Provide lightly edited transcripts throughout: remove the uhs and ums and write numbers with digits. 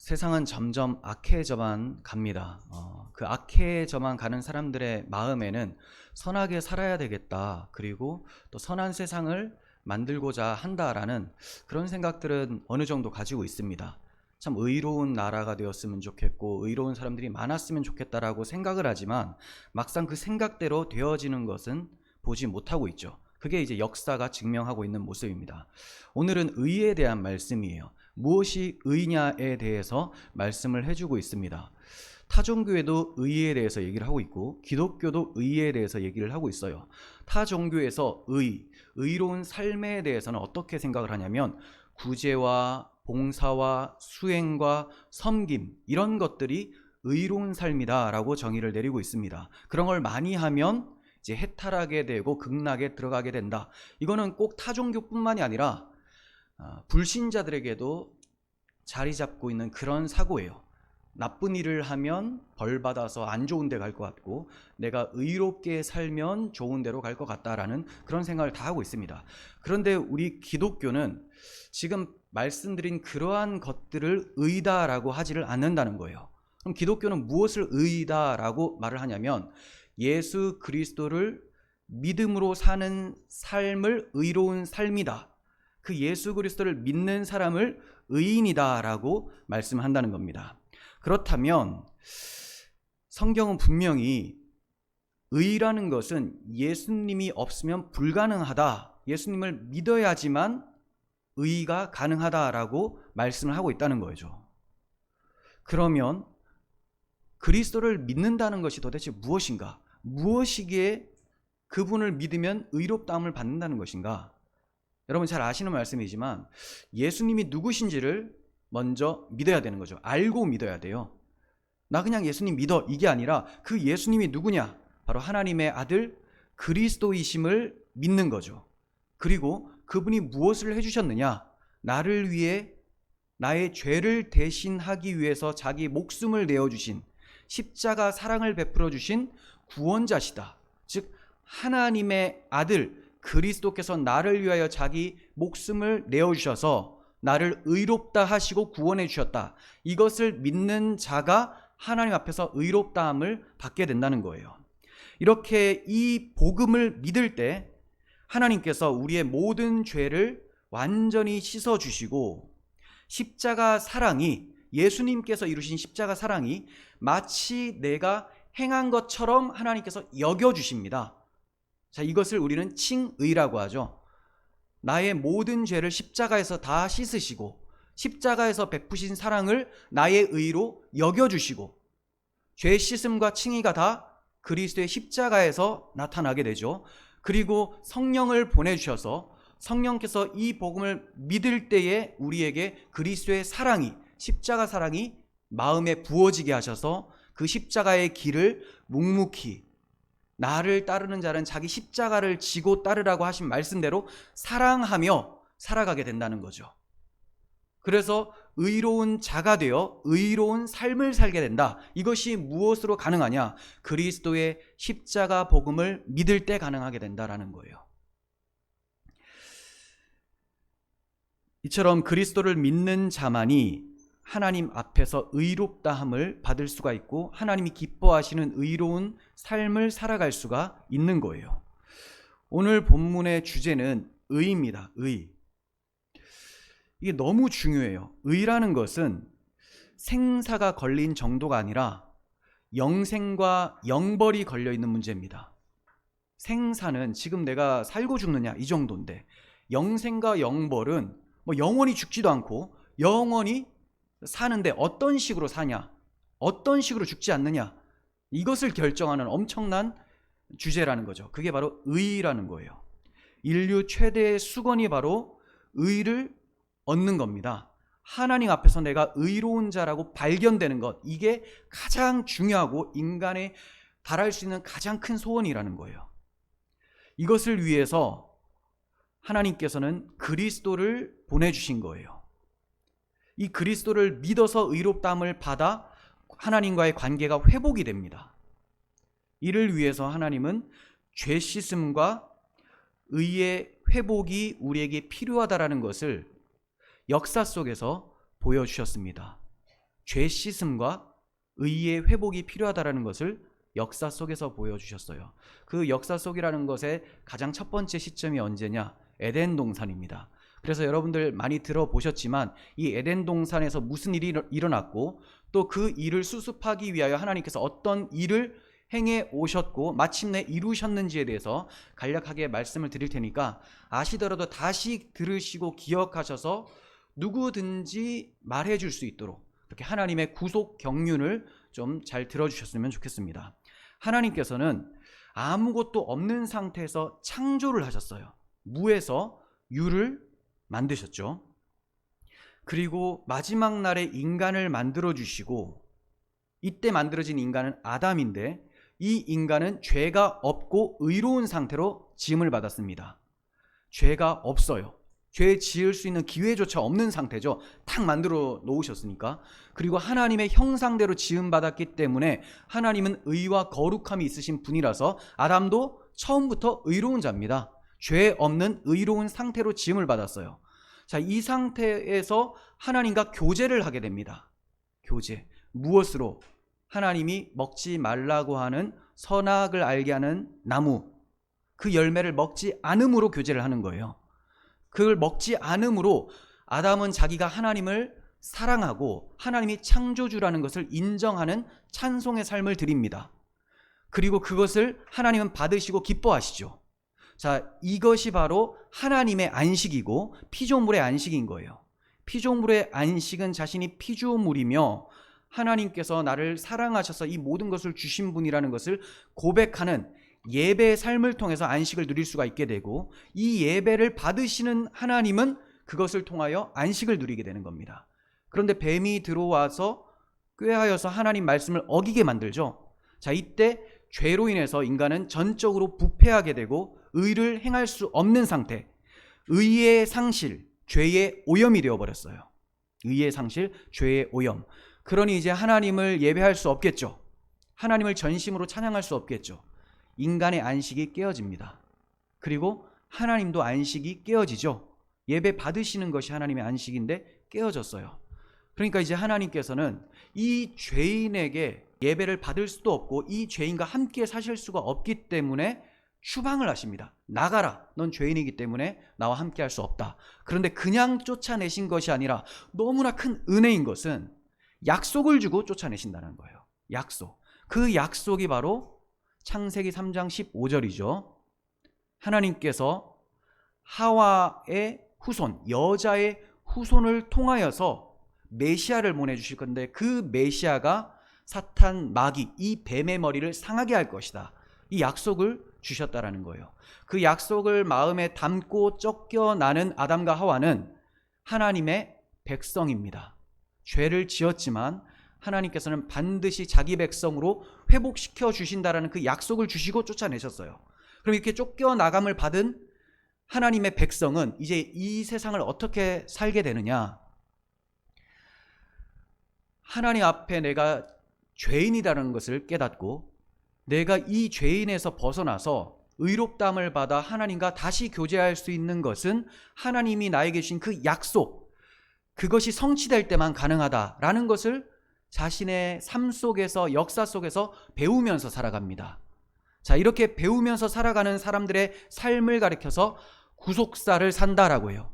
세상은 점점 악해져만 갑니다. 그 악해져만 가는 사람들의 마음에는 선하게 살아야 되겠다. 그리고 또 선한 세상을 만들고자 한다라는 그런 생각들은 어느 정도 가지고 있습니다. 참 의로운 나라가 되었으면 좋겠고 의로운 사람들이 많았으면 좋겠다라고 생각을 하지만 막상 그 생각대로 되어지는 것은 보지 못하고 있죠. 그게 이제 역사가 증명하고 있는 모습입니다. 오늘은 의에 대한 말씀이에요. 무엇이 의냐에 대해서 말씀을 해주고 있습니다. 타종교에도 의에 대해서 얘기를 하고 있고 기독교도 의에 대해서 얘기를 하고 있어요. 타종교에서 의로운 삶에 대해서는 어떻게 생각을 하냐면 구제와 봉사와 수행과 섬김, 이런 것들이 의로운 삶이다라고 정의를 내리고 있습니다. 그런 걸 많이 하면 이제 해탈하게 되고 극락에 들어가게 된다. 이거는 꼭 타종교뿐만이 아니라 불신자들에게도 자리 잡고 있는 그런 사고예요. 나쁜 일을 하면 벌 받아서 안 좋은 데 갈 것 같고 내가 의롭게 살면 좋은 데로 갈 것 같다라는 그런 생각을 다 하고 있습니다. 그런데 우리 기독교는 지금 말씀드린 그러한 것들을 의다라고 하지를 않는다는 거예요. 그럼 기독교는 무엇을 의다라고 말을 하냐면 예수 그리스도를 믿음으로 사는 삶을 의로운 삶이다. 그 예수 그리스도를 믿는 사람을 의인이다라고 말씀한다는 겁니다. 그렇다면 성경은 분명히 의라는 것은 예수님이 없으면 불가능하다. 예수님을 믿어야지만 의가 가능하다라고 말씀을 하고 있다는 거죠. 그러면 그리스도를 믿는다는 것이 도대체 무엇인가? 무엇이기에 그분을 믿으면 의롭다함을 받는다는 것인가? 여러분 잘 아시는 말씀이지만 예수님이 누구신지를 먼저 믿어야 되는 거죠. 알고 믿어야 돼요. 나 그냥 예수님 믿어, 이게 아니라 그 예수님이 누구냐? 바로 하나님의 아들 그리스도이심을 믿는 거죠. 그리고 그분이 무엇을 해주셨느냐? 나를 위해 나의 죄를 대신하기 위해서 자기 목숨을 내어주신 십자가 사랑을 베풀어 주신 구원자시다. 즉 하나님의 아들 그리스도께서 나를 위하여 자기 목숨을 내어주셔서 나를 의롭다 하시고 구원해 주셨다. 이것을 믿는 자가 하나님 앞에서 의롭다함을 받게 된다는 거예요. 이렇게 이 복음을 믿을 때 하나님께서 우리의 모든 죄를 완전히 씻어주시고 십자가 사랑이, 예수님께서 이루신 십자가 사랑이 마치 내가 행한 것처럼 하나님께서 여겨주십니다. 자, 이것을 우리는 칭의라고 하죠. 나의 모든 죄를 십자가에서 다 씻으시고 십자가에서 베푸신 사랑을 나의 의로 여겨주시고 죄 씻음과 칭의가 다 그리스도의 십자가에서 나타나게 되죠. 그리고 성령을 보내주셔서 성령께서 이 복음을 믿을 때에 우리에게 그리스도의 사랑이, 십자가 사랑이 마음에 부어지게 하셔서 그 십자가의 길을 묵묵히 나를 따르는 자는 자기 십자가를 지고 따르라고 하신 말씀대로 사랑하며 살아가게 된다는 거죠. 그래서 의로운 자가 되어 의로운 삶을 살게 된다. 이것이 무엇으로 가능하냐? 그리스도의 십자가 복음을 믿을 때 가능하게 된다라는 거예요. 이처럼 그리스도를 믿는 자만이 하나님 앞에서 의롭다함을 받을 수가 있고 하나님이 기뻐하시는 의로운 삶을 살아갈 수가 있는 거예요. 오늘 본문의 주제는 의입니다. 의. 이게 너무 중요해요. 의라는 것은 생사가 걸린 정도가 아니라 영생과 영벌이 걸려있는 문제입니다. 생사는 지금 내가 살고 죽느냐 이 정도인데 영생과 영벌은 뭐 영원히 죽지도 않고 영원히 사는데 어떤 식으로 사냐, 어떤 식으로 죽지 않느냐, 이것을 결정하는 엄청난 주제라는 거죠. 그게 바로 의라는 거예요. 인류 최대의 수건이 바로 의를 얻는 겁니다. 하나님 앞에서 내가 의로운 자라고 발견되는 것, 이게 가장 중요하고 인간에 달할 수 있는 가장 큰 소원이라는 거예요. 이것을 위해서 하나님께서는 그리스도를 보내주신 거예요. 이 그리스도를 믿어서 의롭다함을 받아 하나님과의 관계가 회복이 됩니다. 이를 위해서 하나님은 죄 씻음과 의의 회복이 우리에게 필요하다라는 것을 역사 속에서 보여주셨습니다. 죄 씻음과 의의 회복이 필요하다라는 것을 역사 속에서 보여주셨어요. 그 역사 속이라는 것의 가장 첫 번째 시점이 언제냐? 에덴 동산입니다. 그래서 여러분들 많이 들어보셨지만 이 에덴 동산에서 무슨 일이 일어났고 또 그 일을 수습하기 위하여 하나님께서 어떤 일을 행해 오셨고 마침내 이루셨는지에 대해서 간략하게 말씀을 드릴 테니까 아시더라도 다시 들으시고 기억하셔서 누구든지 말해 줄 수 있도록 이렇게 하나님의 구속 경륜을 좀 잘 들어주셨으면 좋겠습니다. 하나님께서는 아무것도 없는 상태에서 창조를 하셨어요. 무에서 유를 만드셨죠. 그리고 마지막 날에 인간을 만들어 주시고 이때 만들어진 인간은 아담인데 이 인간은 죄가 없고 의로운 상태로 지음을 받았습니다. 죄가 없어요. 죄 지을 수 있는 기회조차 없는 상태죠. 탁 만들어 놓으셨으니까. 그리고 하나님의 형상대로 지음받았기 때문에 하나님은 의와 거룩함이 있으신 분이라서 아담도 처음부터 의로운 자입니다. 죄 없는 의로운 상태로 지음을 받았어요. 자, 이 상태에서 하나님과 교제를 하게 됩니다. 교제. 무엇으로? 하나님이 먹지 말라고 하는 선악을 알게 하는 나무, 그 열매를 먹지 않음으로 교제를 하는 거예요. 그걸 먹지 않음으로 아담은 자기가 하나님을 사랑하고 하나님이 창조주라는 것을 인정하는 찬송의 삶을 드립니다. 그리고 그것을 하나님은 받으시고 기뻐하시죠. 자, 이것이 바로 하나님의 안식이고 피조물의 안식인 거예요. 피조물의 안식은 자신이 피조물이며 하나님께서 나를 사랑하셔서 이 모든 것을 주신 분이라는 것을 고백하는 예배의 삶을 통해서 안식을 누릴 수가 있게 되고 이 예배를 받으시는 하나님은 그것을 통하여 안식을 누리게 되는 겁니다. 그런데 뱀이 들어와서 꾀하여서 하나님 말씀을 어기게 만들죠. 자, 이때 죄로 인해서 인간은 전적으로 부패하게 되고 의를 행할 수 없는 상태, 의의 상실, 죄의 오염이 되어버렸어요. 의의 상실, 죄의 오염. 그러니 이제 하나님을 예배할 수 없겠죠. 하나님을 전심으로 찬양할 수 없겠죠. 인간의 안식이 깨어집니다. 그리고 하나님도 안식이 깨어지죠. 예배 받으시는 것이 하나님의 안식인데 깨어졌어요. 그러니까 이제 하나님께서는 이 죄인에게 예배를 받을 수도 없고 이 죄인과 함께 사실 수가 없기 때문에 추방을 하십니다. 나가라. 넌 죄인이기 때문에 나와 함께 할 수 없다. 그런데 그냥 쫓아내신 것이 아니라 너무나 큰 은혜인 것은 약속을 주고 쫓아내신다는 거예요. 약속. 그 약속이 바로 창세기 3장 15절이죠. 하나님께서 하와의 후손, 여자의 후손을 통하여서 메시아를 보내주실 건데 그 메시아가 사탄, 마귀, 이 뱀의 머리를 상하게 할 것이다. 이 약속을 주셨다라는 거예요. 그 약속을 마음에 담고 쫓겨나는 아담과 하와는 하나님의 백성입니다. 죄를 지었지만 하나님께서는 반드시 자기 백성으로 회복시켜 주신다라는 그 약속을 주시고 쫓아내셨어요. 그럼 이렇게 쫓겨나감을 받은 하나님의 백성은 이제 이 세상을 어떻게 살게 되느냐? 하나님 앞에 내가 죄인이라는 것을 깨닫고 내가 이 죄인에서 벗어나서 의롭다함을 받아 하나님과 다시 교제할 수 있는 것은 하나님이 나에게 주신 그 약속, 그것이 성취될 때만 가능하다라는 것을 자신의 삶 속에서, 역사 속에서 배우면서 살아갑니다. 자, 이렇게 배우면서 살아가는 사람들의 삶을 가리켜서 구속사를 산다라고 해요.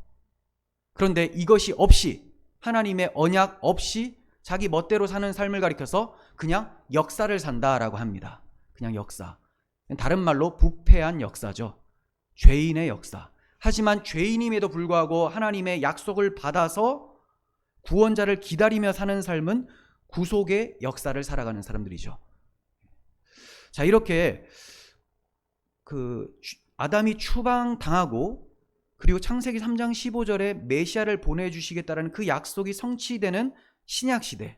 그런데 이것이 없이, 하나님의 언약 없이 자기 멋대로 사는 삶을 가리켜서 그냥 역사를 산다라고 합니다. 그냥 역사. 다른 말로 부패한 역사죠. 죄인의 역사. 하지만 죄인임에도 불구하고 하나님의 약속을 받아서 구원자를 기다리며 사는 삶은 구속의 역사를 살아가는 사람들이죠. 자, 이렇게 아담이 추방당하고 그리고 창세기 3장 15절에 메시아를 보내주시겠다는 그 약속이 성취되는 신약시대,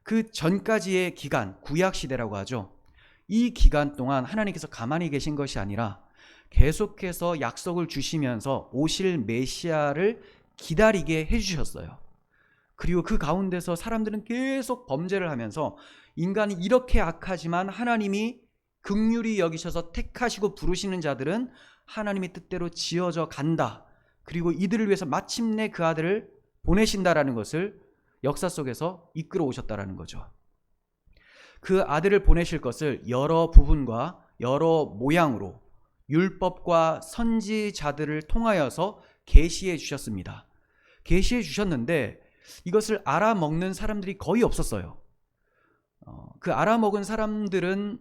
그 전까지의 기간, 구약시대라고 하죠. 이 기간 동안 하나님께서 가만히 계신 것이 아니라 계속해서 약속을 주시면서 오실 메시아를 기다리게 해주셨어요. 그리고 그 가운데서 사람들은 계속 범죄를 하면서 인간이 이렇게 악하지만 하나님이 긍휼히 여기셔서 택하시고 부르시는 자들은 하나님의 뜻대로 지어져 간다. 그리고 이들을 위해서 마침내 그 아들을 보내신다라는 것을 역사 속에서 이끌어 오셨다라는 거죠. 그 아들을 보내실 것을 여러 부분과 여러 모양으로 율법과 선지자들을 통하여서 계시해 주셨습니다. 계시해 주셨는데 이것을 알아먹는 사람들이 거의 없었어요. 그 알아먹은 사람들은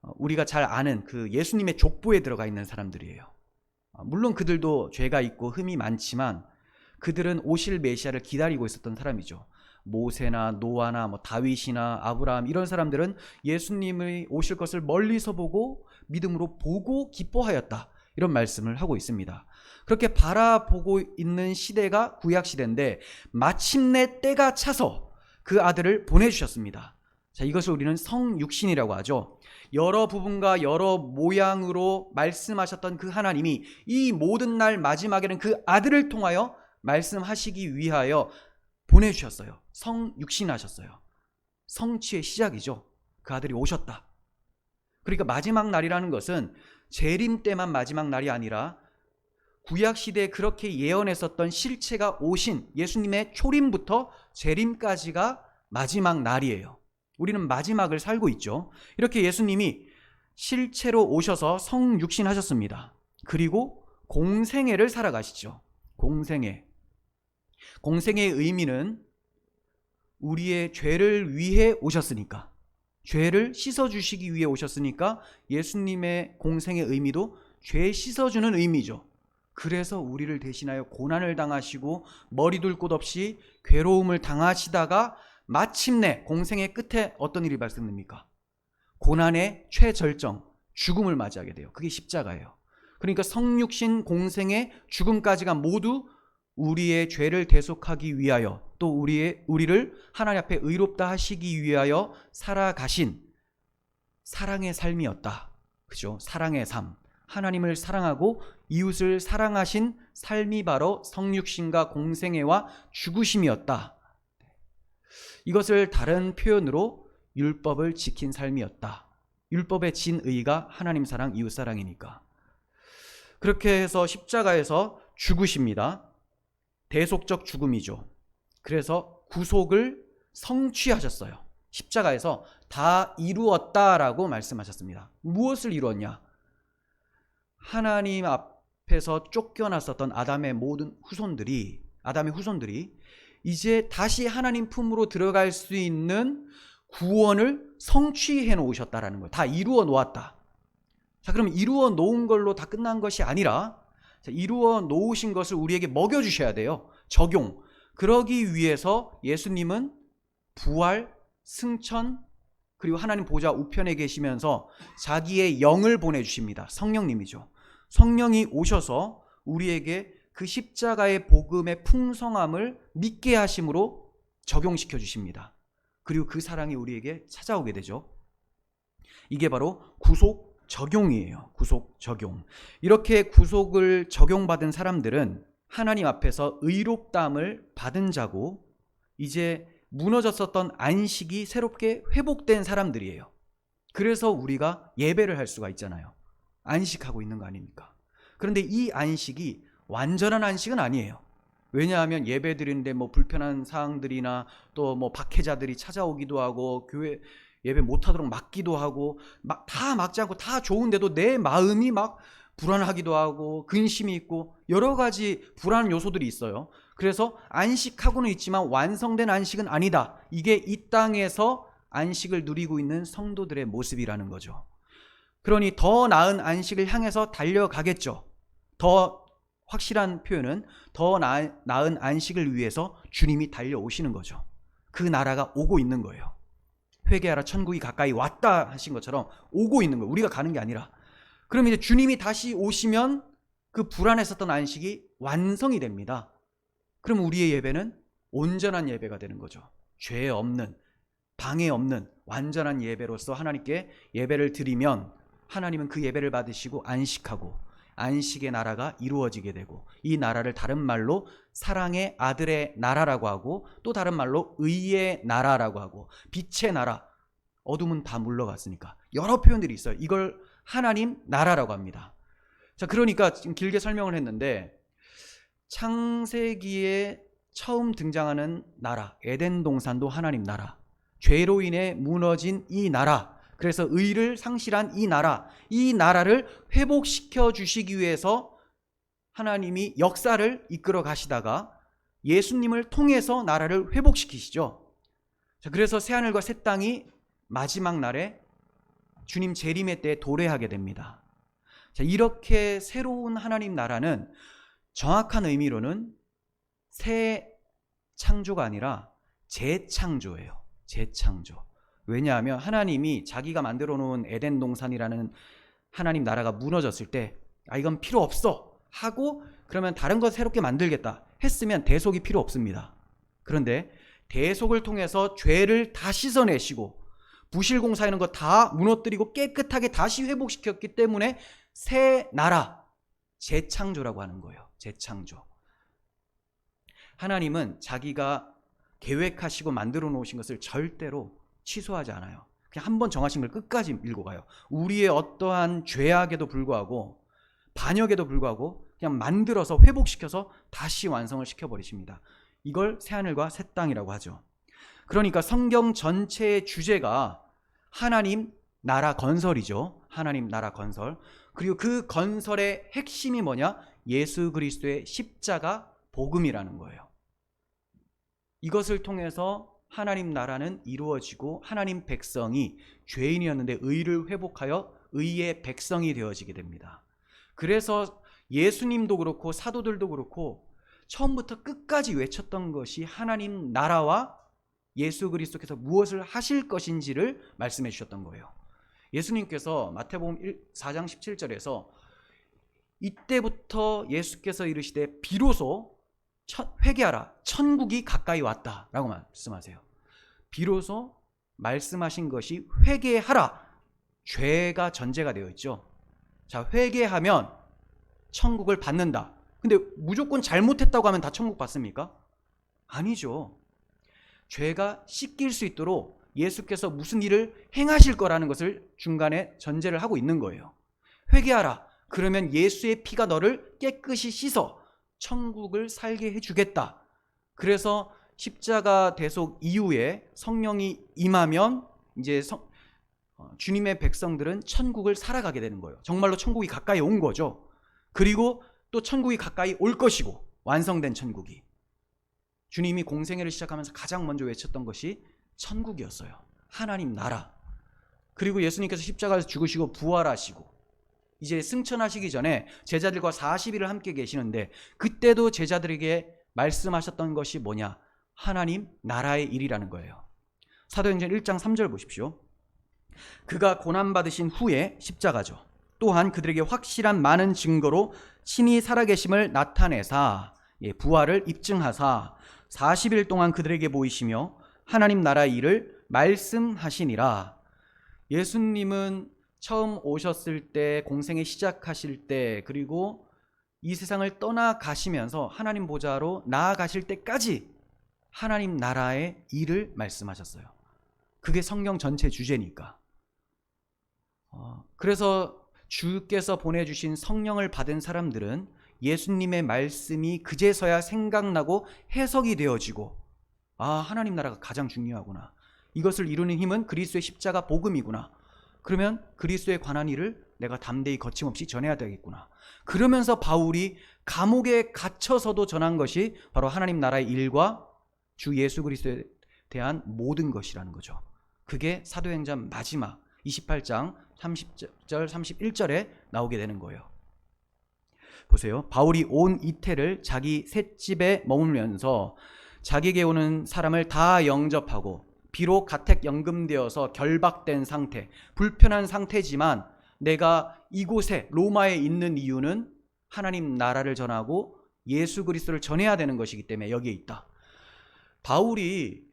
우리가 잘 아는 그 예수님의 족보에 들어가 있는 사람들이에요. 물론 그들도 죄가 있고 흠이 많지만 그들은 오실 메시아를 기다리고 있었던 사람이죠. 모세나 노아나 다윗이나 아브라함 이런 사람들은 예수님이 오실 것을 멀리서 보고 믿음으로 보고 기뻐하였다, 이런 말씀을 하고 있습니다. 그렇게 바라보고 있는 시대가 구약 시대인데 마침내 때가 차서 그 아들을 보내주셨습니다. 자, 이것을 우리는 성육신이라고 하죠. 여러 부분과 여러 모양으로 말씀하셨던 그 하나님이 이 모든 날 마지막에는 그 아들을 통하여 말씀하시기 위하여 보내주셨어요. 성육신하셨어요. 성취의 시작이죠. 그 아들이 오셨다. 그러니까 마지막 날이라는 것은 재림 때만 마지막 날이 아니라 구약시대에 그렇게 예언했었던 실체가 오신 예수님의 초림부터 재림까지가 마지막 날이에요. 우리는 마지막을 살고 있죠. 이렇게 예수님이 실체로 오셔서 성육신하셨습니다. 그리고 공생애를 살아가시죠. 공생애의 의미는 우리의 죄를 위해 오셨으니까, 죄를 씻어주시기 위해 오셨으니까 예수님의 공생의 의미도 죄 씻어주는 의미죠. 그래서 우리를 대신하여 고난을 당하시고 머리둘 곳 없이 괴로움을 당하시다가 마침내 공생의 끝에 어떤 일이 발생됩니까? 고난의 최절정, 죽음을 맞이하게 돼요. 그게 십자가예요. 그러니까 성육신, 공생의 죽음까지가 모두 우리의 죄를 대속하기 위하여, 또 우리를 하나님 앞에 의롭다 하시기 위하여 살아가신 사랑의 삶이었다. 그죠? 사랑의 삶. 하나님을 사랑하고 이웃을 사랑하신 삶이 바로 성육신과 공생애와 죽으심이었다. 이것을 다른 표현으로 율법을 지킨 삶이었다. 율법의 진의가 하나님 사랑, 이웃 사랑이니까. 그렇게 해서 십자가에서 죽으십니다. 대속적 죽음이죠. 그래서 구속을 성취하셨어요. 십자가에서 다 이루었다라고 말씀하셨습니다. 무엇을 이루었냐? 하나님 앞에서 쫓겨났었던 아담의 후손들이 이제 다시 하나님 품으로 들어갈 수 있는 구원을 성취해 놓으셨다라는 거예요. 다 이루어 놓았다. 자, 그럼 이루어 놓은 걸로 다 끝난 것이 아니라 이루어 놓으신 것을 우리에게 먹여주셔야 돼요. 적용. 그러기 위해서 예수님은 부활, 승천, 그리고 하나님 보좌 우편에 계시면서 자기의 영을 보내주십니다. 성령님이죠. 성령이 오셔서 우리에게 그 십자가의 복음의 풍성함을 믿게 하심으로 적용시켜 주십니다. 그리고 그 사랑이 우리에게 찾아오게 되죠. 이게 바로 구속 적용이에요. 구속 적용. 이렇게 구속을 적용받은 사람들은 하나님 앞에서 의롭다함을 받은 자고 이제 무너졌었던 안식이 새롭게 회복된 사람들이에요. 그래서 우리가 예배를 할 수가 있잖아요. 안식하고 있는 거 아닙니까? 그런데 이 안식이 완전한 안식은 아니에요. 왜냐하면 예배 드리는데 불편한 사항들이나 또 박해자들이 찾아오기도 하고 교회 예배 못하도록 막기도 하고 다 막지 않고 다 좋은데도 내 마음이 불안하기도 하고 근심이 있고 여러 가지 불안 요소들이 있어요. 그래서 안식하고는 있지만 완성된 안식은 아니다. 이게 이 땅에서 안식을 누리고 있는 성도들의 모습이라는 거죠. 그러니 더 나은 안식을 향해서 달려가겠죠. 더 확실한 표현은 더 나은 안식을 위해서 주님이 달려오시는 거죠. 그 나라가 오고 있는 거예요. 회개하라 천국이 가까이 왔다 하신 것처럼 오고 있는 거예요. 우리가 가는 게 아니라. 그럼 이제 주님이 다시 오시면 그 불안했었던 안식이 완성이 됩니다. 그럼 우리의 예배는 온전한 예배가 되는 거죠. 죄 없는, 방해 없는 완전한 예배로서 하나님께 예배를 드리면 하나님은 그 예배를 받으시고 안식하고 안식의 나라가 이루어지게 되고 이 나라를 다른 말로 사랑의 아들의 나라라고 하고 또 다른 말로 의의 나라라고 하고 빛의 나라, 어둠은 다 물러갔으니까 여러 표현들이 있어요. 이걸 하나님 나라라고 합니다. 자, 그러니까 지금 길게 설명을 했는데 창세기의 처음 등장하는 나라, 에덴 동산도 하나님 나라, 죄로 인해 무너진 이 나라, 그래서 의를 상실한 이 나라를 회복시켜 주시기 위해서 하나님이 역사를 이끌어 가시다가 예수님을 통해서 나라를 회복시키시죠. 자, 그래서 새하늘과 새 땅이 마지막 날에 주님 재림의 때에 도래하게 됩니다. 자, 이렇게 새로운 하나님 나라는 정확한 의미로는 새 창조가 아니라 재창조예요. 재창조. 왜냐하면 하나님이 자기가 만들어 놓은 에덴 동산이라는 하나님 나라가 무너졌을 때 이건 필요 없어 하고 그러면 다른 거 새롭게 만들겠다 했으면 대속이 필요 없습니다. 그런데 대속을 통해서 죄를 다 씻어내시고 부실공사하는 거 다 무너뜨리고 깨끗하게 다시 회복시켰기 때문에 새 나라, 재창조라고 하는 거예요. 재창조. 하나님은 자기가 계획하시고 만들어 놓으신 것을 절대로 취소하지 않아요. 그냥 한번 정하신 걸 끝까지 밀고 가요. 우리의 어떠한 죄악에도 불구하고 반역에도 불구하고 그냥 만들어서 회복시켜서 다시 완성을 시켜버리십니다. 이걸 새하늘과 새 땅이라고 하죠. 그러니까 성경 전체의 주제가 하나님 나라 건설이죠. 하나님 나라 건설. 그리고 그 건설의 핵심이 뭐냐? 예수 그리스도의 십자가 복음이라는 거예요. 이것을 통해서 하나님 나라는 이루어지고 하나님 백성이 죄인이었는데 의를 회복하여 의의 백성이 되어지게 됩니다. 그래서 예수님도 그렇고 사도들도 그렇고 처음부터 끝까지 외쳤던 것이 하나님 나라와 예수 그리스도께서 무엇을 하실 것인지를 말씀해 주셨던 거예요. 예수님께서 마태복음 4장 17절에서 이때부터 예수께서 이르시되 비로소 회개하라 천국이 가까이 왔다라고 말씀하세요. 비로소 말씀하신 것이 회개하라. 죄가 전제가 되어 있죠. 자, 회개하면 천국을 받는다. 근데 무조건 잘못했다고 하면 다 천국 받습니까? 아니죠. 죄가 씻길 수 있도록 예수께서 무슨 일을 행하실 거라는 것을 중간에 전제를 하고 있는 거예요. 회개하라. 그러면 예수의 피가 너를 깨끗이 씻어 천국을 살게 해주겠다. 그래서 십자가 대속 이후에 성령이 임하면 이제 주님의 백성들은 천국을 살아가게 되는 거예요. 정말로 천국이 가까이 온 거죠. 그리고 또 천국이 가까이 올 것이고 완성된 천국이. 주님이 공생애를 시작하면서 가장 먼저 외쳤던 것이 천국이었어요. 하나님 나라. 그리고 예수님께서 십자가에서 죽으시고 부활하시고 이제 승천하시기 전에 제자들과 40일을 함께 계시는데 그때도 제자들에게 말씀하셨던 것이 뭐냐? 하나님 나라의 일이라는 거예요. 사도행전 1장 3절 보십시오. 그가 고난받으신 후에 십자가죠. 또한 그들에게 확실한 많은 증거로 친히 살아계심을 나타내사 부활을 입증하사 40일 동안 그들에게 보이시며 하나님 나라의 일을 말씀하시니라. 예수님은 처음 오셨을 때 공생애 시작하실 때 그리고 이 세상을 떠나가시면서 하나님 보좌로 나아가실 때까지 하나님 나라의 일을 말씀하셨어요. 그게 성경 전체 주제니까. 그래서 주께서 보내주신 성령을 받은 사람들은 예수님의 말씀이 그제서야 생각나고 해석이 되어지고 하나님 나라가 가장 중요하구나. 이것을 이루는 힘은 그리스도의 십자가 복음이구나. 그러면 그리스도에 관한 일을 내가 담대히 거침없이 전해야 되겠구나. 그러면서 바울이 감옥에 갇혀서도 전한 것이 바로 하나님 나라의 일과 주 예수 그리스도에 대한 모든 것이라는 거죠. 그게 사도행전 마지막 28장 30절 31절에 나오게 되는 거예요. 보세요. 바울이 온 이태를 자기 셋집에 머물면서 자기에게 오는 사람을 다 영접하고 비록 가택연금되어서 결박된 상태, 불편한 상태지만 내가 이곳에 로마에 있는 이유는 하나님 나라를 전하고 예수 그리스도를 전해야 되는 것이기 때문에 여기에 있다. 바울이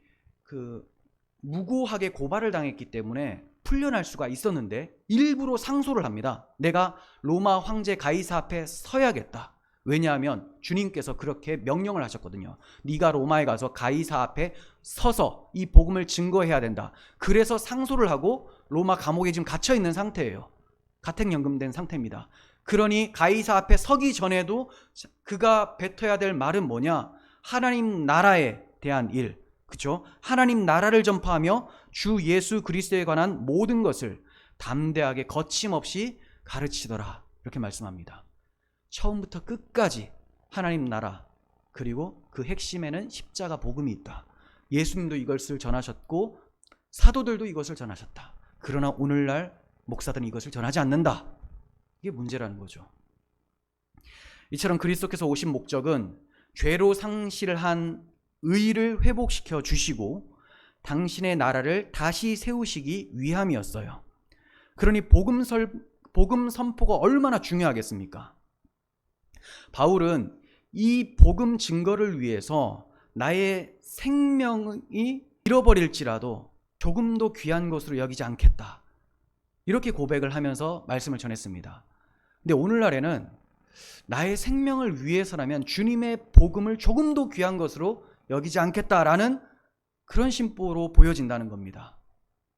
무고하게 고발을 당했기 때문에 풀려날 수가 있었는데 일부러 상소를 합니다. 내가 로마 황제 가이사 앞에 서야겠다. 왜냐하면 주님께서 그렇게 명령을 하셨거든요. 네가 로마에 가서 가이사 앞에 서서 이 복음을 증거해야 된다. 그래서 상소를 하고 로마 감옥에 지금 갇혀 있는 상태예요. 가택연금된 상태입니다. 그러니 가이사 앞에 서기 전에도 그가 뱉어야 될 말은 뭐냐? 하나님 나라에 대한 일, 그렇죠? 하나님 나라를 전파하며 주 예수 그리스도에 관한 모든 것을 담대하게 거침없이 가르치더라. 이렇게 말씀합니다. 처음부터 끝까지 하나님 나라, 그리고 그 핵심에는 십자가 복음이 있다. 예수님도 이것을 전하셨고 사도들도 이것을 전하셨다. 그러나 오늘날 목사들은 이것을 전하지 않는다. 이게 문제라는 거죠. 이처럼 그리스도께서 오신 목적은 죄로 상실한 의를 회복시켜 주시고 당신의 나라를 다시 세우시기 위함이었어요. 그러니 복음 선포가 얼마나 중요하겠습니까? 바울은 이 복음 증거를 위해서 나의 생명이 잃어버릴지라도 조금도 귀한 것으로 여기지 않겠다. 이렇게 고백을 하면서 말씀을 전했습니다. 근데 오늘날에는 나의 생명을 위해서라면 주님의 복음을 조금도 귀한 것으로 여기지 않겠다라는 그런 심보로 보여진다는 겁니다.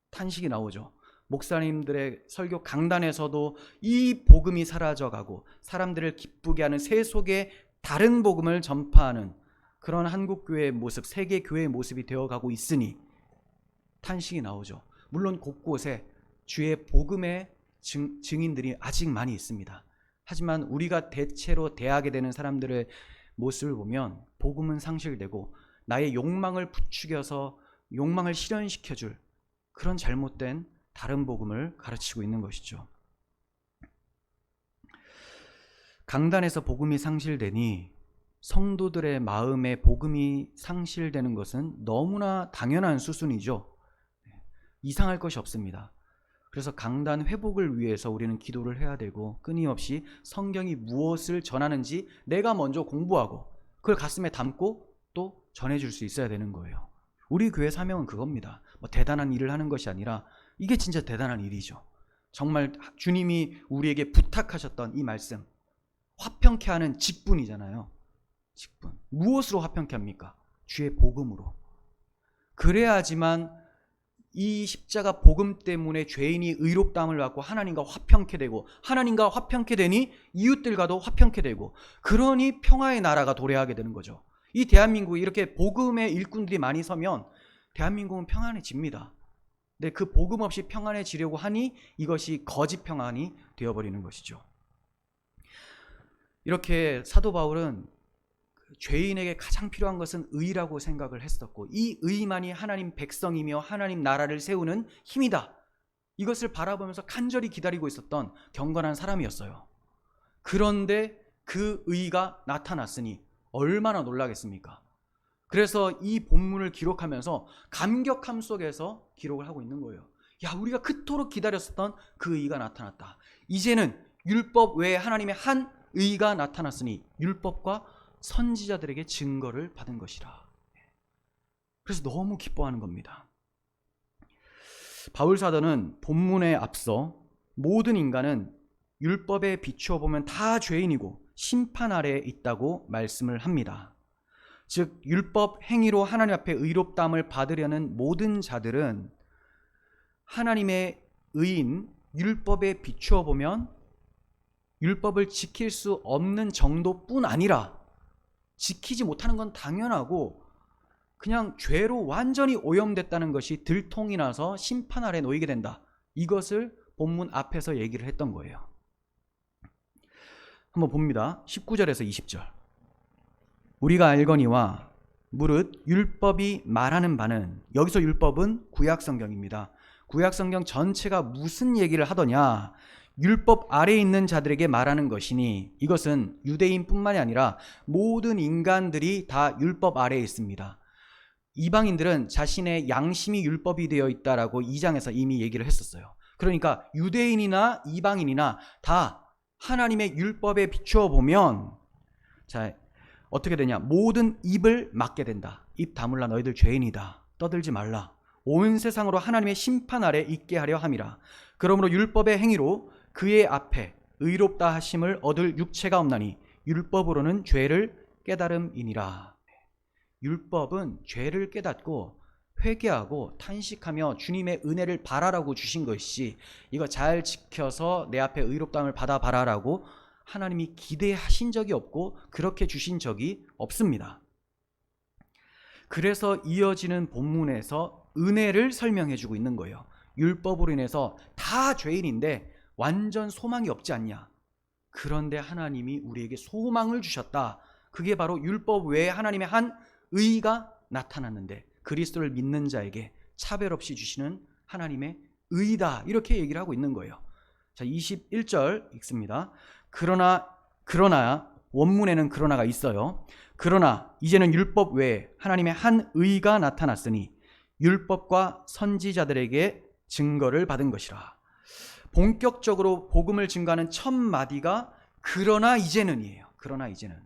탄식이 나오죠. 목사님들의 설교 강단에서도 이 복음이 사라져가고 사람들을 기쁘게 하는 세속의 다른 복음을 전파하는 그런 한국교회의 모습, 세계교회의 모습이 되어가고 있으니 탄식이 나오죠. 물론 곳곳에 주의 복음의 증인들이 아직 많이 있습니다. 하지만 우리가 대체로 대하게 되는 사람들의 모습을 보면 복음은 상실되고 나의 욕망을 부추겨서 욕망을 실현시켜줄 그런 잘못된 다른 복음을 가르치고 있는 것이죠. 강단에서 복음이 상실되니 성도들의 마음에 복음이 상실되는 것은 너무나 당연한 수순이죠. 이상할 것이 없습니다. 그래서 강단 회복을 위해서 우리는 기도를 해야 되고 끊임없이 성경이 무엇을 전하는지 내가 먼저 공부하고 그걸 가슴에 담고 또 전해줄 수 있어야 되는 거예요. 우리 교회 사명은 그겁니다. 뭐 대단한 일을 하는 것이 아니라 이게 진짜 대단한 일이죠. 정말 주님이 우리에게 부탁하셨던 이 말씀, 화평케 하는 직분이잖아요. 직분. 무엇으로 화평케 합니까? 주의 복음으로. 그래야지만 이 십자가 복음 때문에 죄인이 의롭다함을 받고 하나님과 화평케 되고 하나님과 화평케 되니 이웃들과도 화평케 되고 그러니 평화의 나라가 도래하게 되는 거죠. 이 대한민국에 이렇게 복음의 일꾼들이 많이 서면 대한민국은 평안해집니다. 근데 그 복음 없이 평안해지려고 하니 이것이 거짓 평안이 되어버리는 것이죠. 이렇게 사도 바울은 죄인에게 가장 필요한 것은 의라고 생각을 했었고 이 의만이 하나님 백성이며 하나님 나라를 세우는 힘이다. 이것을 바라보면서 간절히 기다리고 있었던 경건한 사람이었어요. 그런데 그 의가 나타났으니 얼마나 놀라겠습니까? 그래서 이 본문을 기록하면서 감격함 속에서 기록을 하고 있는 거예요. 야, 우리가 그토록 기다렸었던 그 의가 나타났다. 이제는 율법 외에 하나님의 한 의가 나타났으니 율법과 선지자들에게 증거를 받은 것이라. 그래서 너무 기뻐하는 겁니다. 바울 사도는 본문에 앞서 모든 인간은 율법에 비추어 보면 다 죄인이고 심판 아래에 있다고 말씀을 합니다. 즉 율법 행위로 하나님 앞에 의롭다함을 받으려는 모든 자들은 하나님의 의인 율법에 비추어 보면 율법을 지킬 수 없는 정도뿐 아니라 지키지 못하는 건 당연하고 그냥 죄로 완전히 오염됐다는 것이 들통이 나서 심판 아래 놓이게 된다. 이것을 본문 앞에서 얘기를 했던 거예요. 한번 봅니다. 19절에서 20절. 우리가 알거니와 무릇 율법이 말하는 바는, 여기서 율법은 구약성경입니다. 구약성경 전체가 무슨 얘기를 하더냐, 율법 아래에 있는 자들에게 말하는 것이니 이것은 유대인뿐만이 아니라 모든 인간들이 다 율법 아래에 있습니다. 이방인들은 자신의 양심이 율법이 되어 있다라고 2장에서 이미 얘기를 했었어요. 그러니까 유대인이나 이방인이나 다 하나님의 율법에 비추어 보면 자 어떻게 되냐, 모든 입을 막게 된다. 입 다물라 너희들 죄인이다. 떠들지 말라. 온 세상으로 하나님의 심판 아래 있게 하려 함이라. 그러므로 율법의 행위로 그의 앞에 의롭다 하심을 얻을 육체가 없나니 율법으로는 죄를 깨달음이니라. 율법은 죄를 깨닫고 회개하고 탄식하며 주님의 은혜를 바라라고 주신 것이지 이거 잘 지켜서 내 앞에 의롭다함을 받아바라라고 하나님이 기대하신 적이 없고 그렇게 주신 적이 없습니다. 그래서 이어지는 본문에서 은혜를 설명해 주고 있는 거예요. 율법으로 인해서 다 죄인인데 완전 소망이 없지 않냐. 그런데 하나님이 우리에게 소망을 주셨다. 그게 바로 율법 외에 하나님의 한 의가 나타났는데 그리스도를 믿는 자에게 차별 없이 주시는 하나님의 의다. 이렇게 얘기를 하고 있는 거예요. 자, 21절 읽습니다. 그러나 원문에는 그러나가 있어요. 그러나 이제는 율법 외에 하나님의 한 의가 나타났으니 율법과 선지자들에게 증거를 받은 것이라. 본격적으로 복음을 증거하는 첫 마디가 그러나 이제는이에요. 그러나 이제는.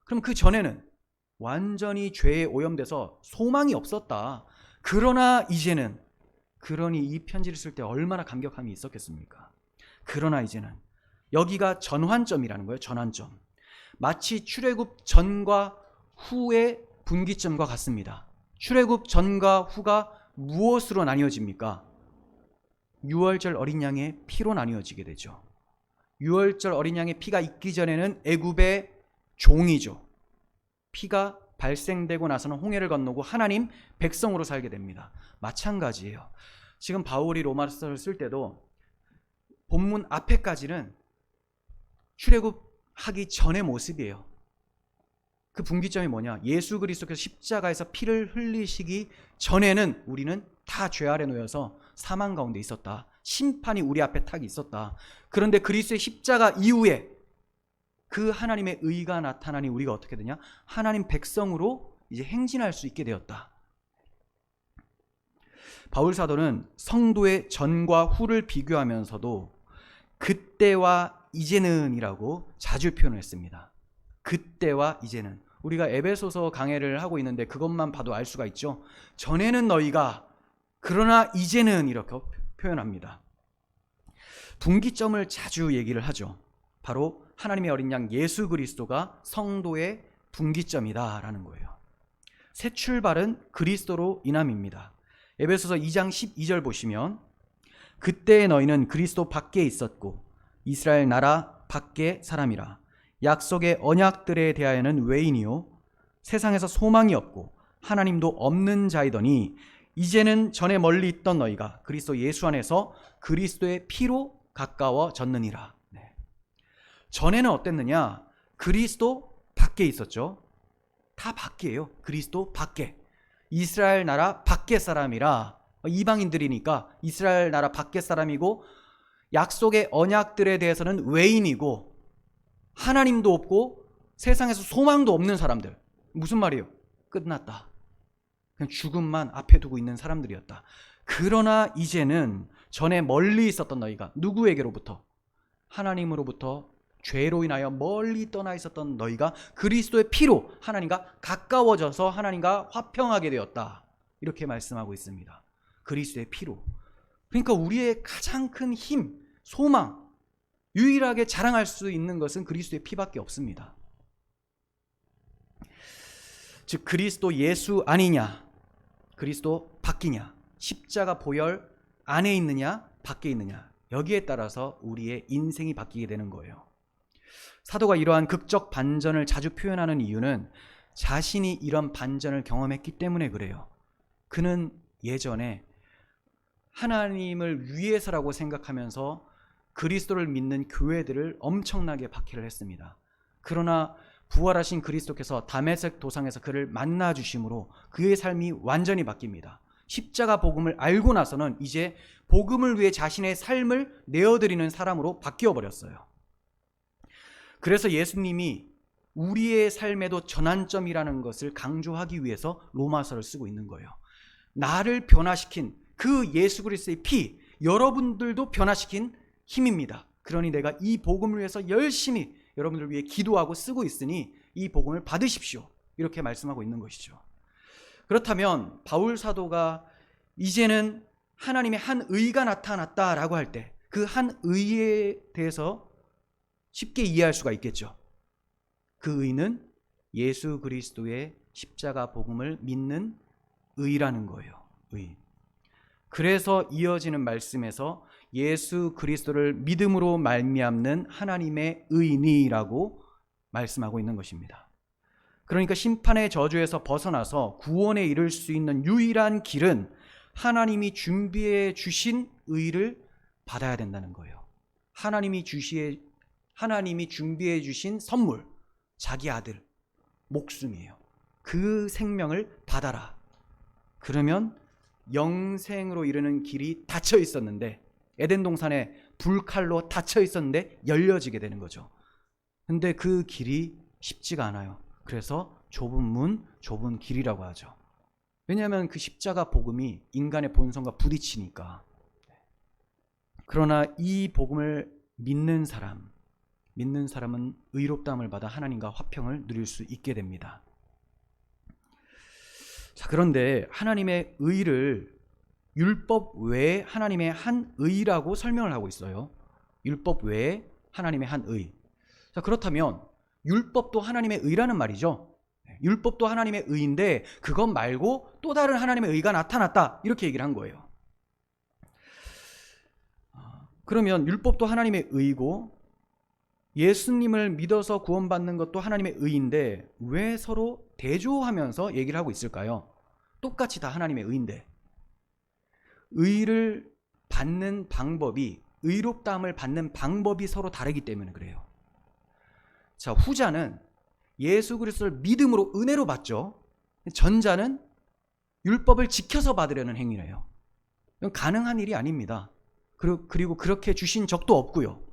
그럼 그 전에는 완전히 죄에 오염돼서 소망이 없었다. 그러나 이제는. 그러니 이 편지를 쓸 때 얼마나 감격함이 있었겠습니까? 그러나 이제는. 여기가 전환점이라는 거예요. 전환점. 마치 출애굽 전과 후의 분기점과 같습니다. 출애굽 전과 후가 무엇으로 나뉘어집니까? 유월절 어린 양의 피로 나뉘어지게 되죠. 유월절 어린 양의 피가 있기 전에는 애굽의 종이죠. 피가 발생되고 나서는 홍해를 건너고 하나님 백성으로 살게 됩니다. 마찬가지예요. 지금 바울이 로마서를 쓸 때도 본문 앞에까지는 출애굽하기 전의 모습이에요. 그 분기점이 뭐냐? 예수 그리스도께서 십자가에서 피를 흘리시기 전에는 우리는 다 죄 아래 놓여서 사망 가운데 있었다. 심판이 우리 앞에 탁 있었다. 그런데 그리스도의 십자가 이후에 그 하나님의 의가 나타나니 우리가 어떻게 되냐? 하나님 백성으로 이제 행진할 수 있게 되었다. 바울 사도는 성도의 전과 후를 비교하면서도 그때와 이제는이라고 자주 표현을 했습니다. 그때와 이제는. 우리가 에베소서 강해를 하고 있는데 그것만 봐도 알 수가 있죠. 전에는 너희가 그러나 이제는 이렇게 표현합니다. 분기점을 자주 얘기를 하죠. 바로 하나님의 어린 양 예수 그리스도가 성도의 분기점이다라는 거예요. 새 출발은 그리스도로 인함입니다. 에베소서 2장 12절 보시면 그때 너희는 그리스도 밖에 있었고 이스라엘 나라 밖의 사람이라. 약속의 언약들에 대하여는 외인이요 세상에서 소망이 없고 하나님도 없는 자이더니 이제는 전에 멀리 있던 너희가 그리스도 예수 안에서 그리스도의 피로 가까워졌느니라. 네. 전에는 어땠느냐? 그리스도 밖에 있었죠. 다 밖이에요. 그리스도 밖에. 이스라엘 나라 밖의 사람이라. 이방인들이니까 이스라엘 나라 밖의 사람이고 약속의 언약들에 대해서는 외인이고 하나님도 없고 세상에서 소망도 없는 사람들. 무슨 말이에요? 끝났다. 그냥 죽음만 앞에 두고 있는 사람들이었다. 그러나 이제는 전에 멀리 있었던 너희가 누구에게로부터? 하나님으로부터 죄로 인하여 멀리 떠나 있었던 너희가 그리스도의 피로 하나님과 가까워져서 하나님과 화평하게 되었다. 이렇게 말씀하고 있습니다. 그리스도의 피로. 그러니까 우리의 가장 큰 힘, 소망, 유일하게 자랑할 수 있는 것은 그리스도의 피밖에 없습니다. 즉 그리스도 예수 아니냐, 그리스도 밖이냐, 십자가 보혈 안에 있느냐 밖에 있느냐, 여기에 따라서 우리의 인생이 바뀌게 되는 거예요. 사도가 이러한 극적 반전을 자주 표현하는 이유는 자신이 이런 반전을 경험했기 때문에 그래요. 그는 예전에 하나님을 위해서라고 생각하면서 그리스도를 믿는 교회들을 엄청나게 박해를 했습니다. 그러나 부활하신 그리스도께서 다메섹 도상에서 그를 만나 주심으로 그의 삶이 완전히 바뀝니다. 십자가 복음을 알고 나서는 이제 복음을 위해 자신의 삶을 내어드리는 사람으로 바뀌어 버렸어요. 그래서 예수님이 우리의 삶에도 전환점이라는 것을 강조하기 위해서 로마서를 쓰고 있는 거예요. 나를 변화시킨 그 예수 그리스도의 피, 여러분들도 변화시킨 힘입니다. 그러니 내가 이 복음을 위해서 열심히 여러분들 위해 기도하고 쓰고 있으니 이 복음을 받으십시오. 이렇게 말씀하고 있는 것이죠. 그렇다면 바울 사도가 이제는 하나님의 한 의가 나타났다라고 할 때 그 한 의에 대해서 쉽게 이해할 수가 있겠죠. 그 의는 예수 그리스도의 십자가 복음을 믿는 의라는 거예요. 의. 그래서 이어지는 말씀에서 예수 그리스도를 믿음으로 말미암는 하나님의 의인이라고 말씀하고 있는 것입니다. 그러니까 심판의 저주에서 벗어나서 구원에 이를 수 있는 유일한 길은 하나님이 준비해 주신 의를 받아야 된다는 거예요. 하나님이 준비해 주신 선물, 자기 아들, 목숨이에요. 그 생명을 받아라. 그러면 영생으로 이르는 길이 닫혀 있었는데, 에덴 동산에 불칼로 닫혀 있었는데 열려지게 되는 거죠. 근데 그 길이 쉽지가 않아요. 그래서 좁은 문, 좁은 길이라고 하죠. 왜냐하면 그 십자가 복음이 인간의 본성과 부딪히니까. 그러나 이 복음을 믿는 사람은 의롭다함을 받아 하나님과 화평을 누릴 수 있게 됩니다. 자, 그런데 하나님의 의를 율법 외에 하나님의 한 의라고 설명을 하고 있어요. 율법 외에 하나님의 한 의. 자, 그렇다면 율법도 하나님의 의라는 말이죠. 율법도 하나님의 의인데 그것 말고 또 다른 하나님의 의가 나타났다, 이렇게 얘기를 한 거예요. 그러면 율법도 하나님의 의고 예수님을 믿어서 구원받는 것도 하나님의 의인데 왜 서로 대조하면서 얘기를 하고 있을까요? 똑같이 다 하나님의 의인데. 의를 받는 방법이, 의롭다함을 받는 방법이 서로 다르기 때문에 그래요. 자, 후자는 예수 그리스도를 믿음으로 은혜로 받죠. 전자는 율법을 지켜서 받으려는 행위래요. 이건 가능한 일이 아닙니다. 그리고 그렇게 주신 적도 없고요.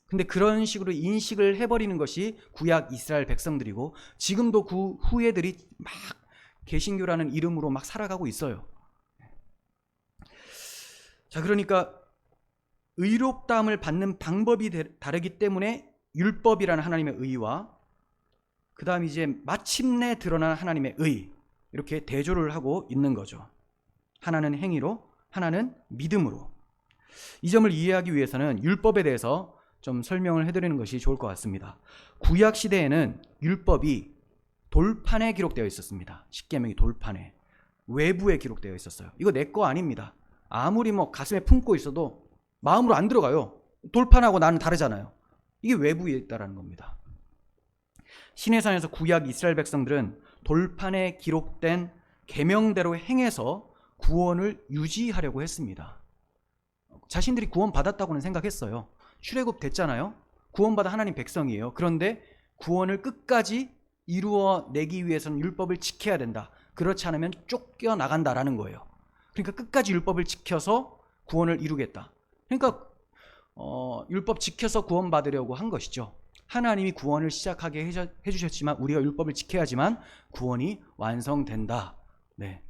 근데 그런 식으로 인식을 해버리는 것이 구약 이스라엘 백성들이고 지금도 그 후예들이 막 개신교라는 이름으로 막 살아가고 있어요. 자, 그러니까 의롭다함을 받는 방법이 다르기 때문에 율법이라는 하나님의 의와 그 다음 이제 마침내 드러난 하나님의 의, 이렇게 대조를 하고 있는 거죠. 하나는 행위로, 하나는 믿음으로. 이 점을 이해하기 위해서는 율법에 대해서 좀 설명을 해드리는 것이 좋을 것 같습니다. 구약 시대에는 율법이 돌판에 기록되어 있었습니다. 십계명이 돌판에, 외부에 기록되어 있었어요. 이거 내 거 아닙니다. 아무리 뭐 가슴에 품고 있어도 마음으로 안 들어가요. 돌판하고 나는 다르잖아요. 이게 외부에 있다라는 겁니다. 시내산에서 구약 이스라엘 백성들은 돌판에 기록된 계명대로 행해서 구원을 유지하려고 했습니다. 자신들이 구원받았다고는 생각했어요. 출애굽 됐잖아요. 구원받아 하나님 백성이에요. 그런데 구원을 끝까지 이루어내기 위해서는 율법을 지켜야 된다. 그렇지 않으면 쫓겨나간다라는 거예요. 그러니까 끝까지 율법을 지켜서 구원을 이루겠다. 그러니까 율법 지켜서 구원받으려고 한 것이죠. 하나님이 구원을 시작하게 해주셨지만 우리가 율법을 지켜야지만 구원이 완성된다. 네.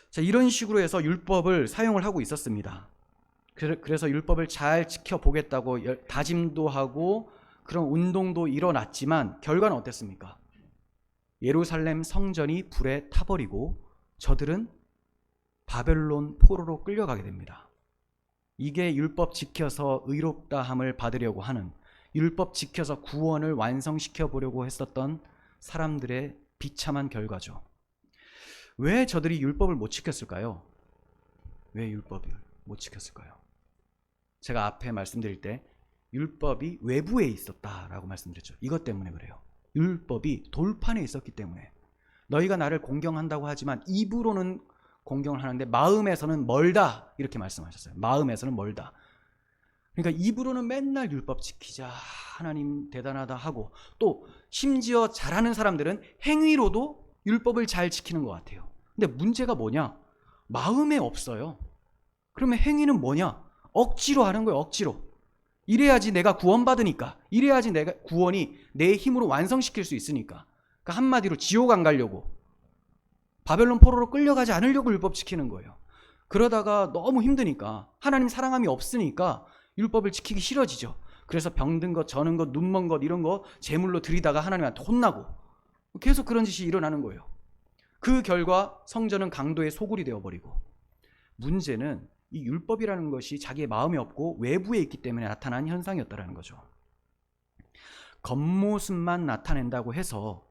자, 이런 식으로 해서 율법을 사용을 하고 있었습니다. 그래서 율법을 잘 지켜보겠다고 다짐도 하고 그런 운동도 일어났지만 결과는 어땠습니까? 예루살렘 성전이 불에 타버리고 저들은 바벨론 포로로 끌려가게 됩니다. 이게 율법 지켜서 의롭다함을 받으려고 하는, 율법 지켜서 구원을 완성시켜 보려고 했었던 사람들의 비참한 결과죠. 왜 저들이 율법을 못 지켰을까요? 왜 율법을 못 지켰을까요? 제가 앞에 말씀드릴 때 율법이 외부에 있었다라고 말씀드렸죠. 이것 때문에 그래요. 율법이 돌판에 있었기 때문에. 너희가 나를 공경한다고 하지만 입으로는 공경을 하는데 마음에서는 멀다, 이렇게 말씀하셨어요. 마음에서는 멀다. 그러니까 입으로는 맨날 율법 지키자, 하나님 대단하다 하고, 또 심지어 잘하는 사람들은 행위로도 율법을 잘 지키는 것 같아요. 근데 문제가 뭐냐? 마음에 없어요. 그러면 행위는 뭐냐? 억지로 하는 거예요. 억지로. 이래야지 내가 구원받으니까, 이래야지 내가 구원이 내 힘으로 완성시킬 수 있으니까. 그러니까 한마디로 지옥 안 가려고, 바벨론 포로로 끌려가지 않으려고 율법 지키는 거예요. 그러다가 너무 힘드니까, 하나님 사랑함이 없으니까 율법을 지키기 싫어지죠. 그래서 병든 것, 저는 것, 눈먼 것 이런 거 제물로 드리다가 하나님한테 혼나고 계속 그런 짓이 일어나는 거예요. 그 결과 성전은 강도의 소굴이 되어버리고, 문제는 이 율법이라는 것이 자기의 마음에 없고 외부에 있기 때문에 나타난 현상이었다는 거죠. 겉모습만 나타낸다고 해서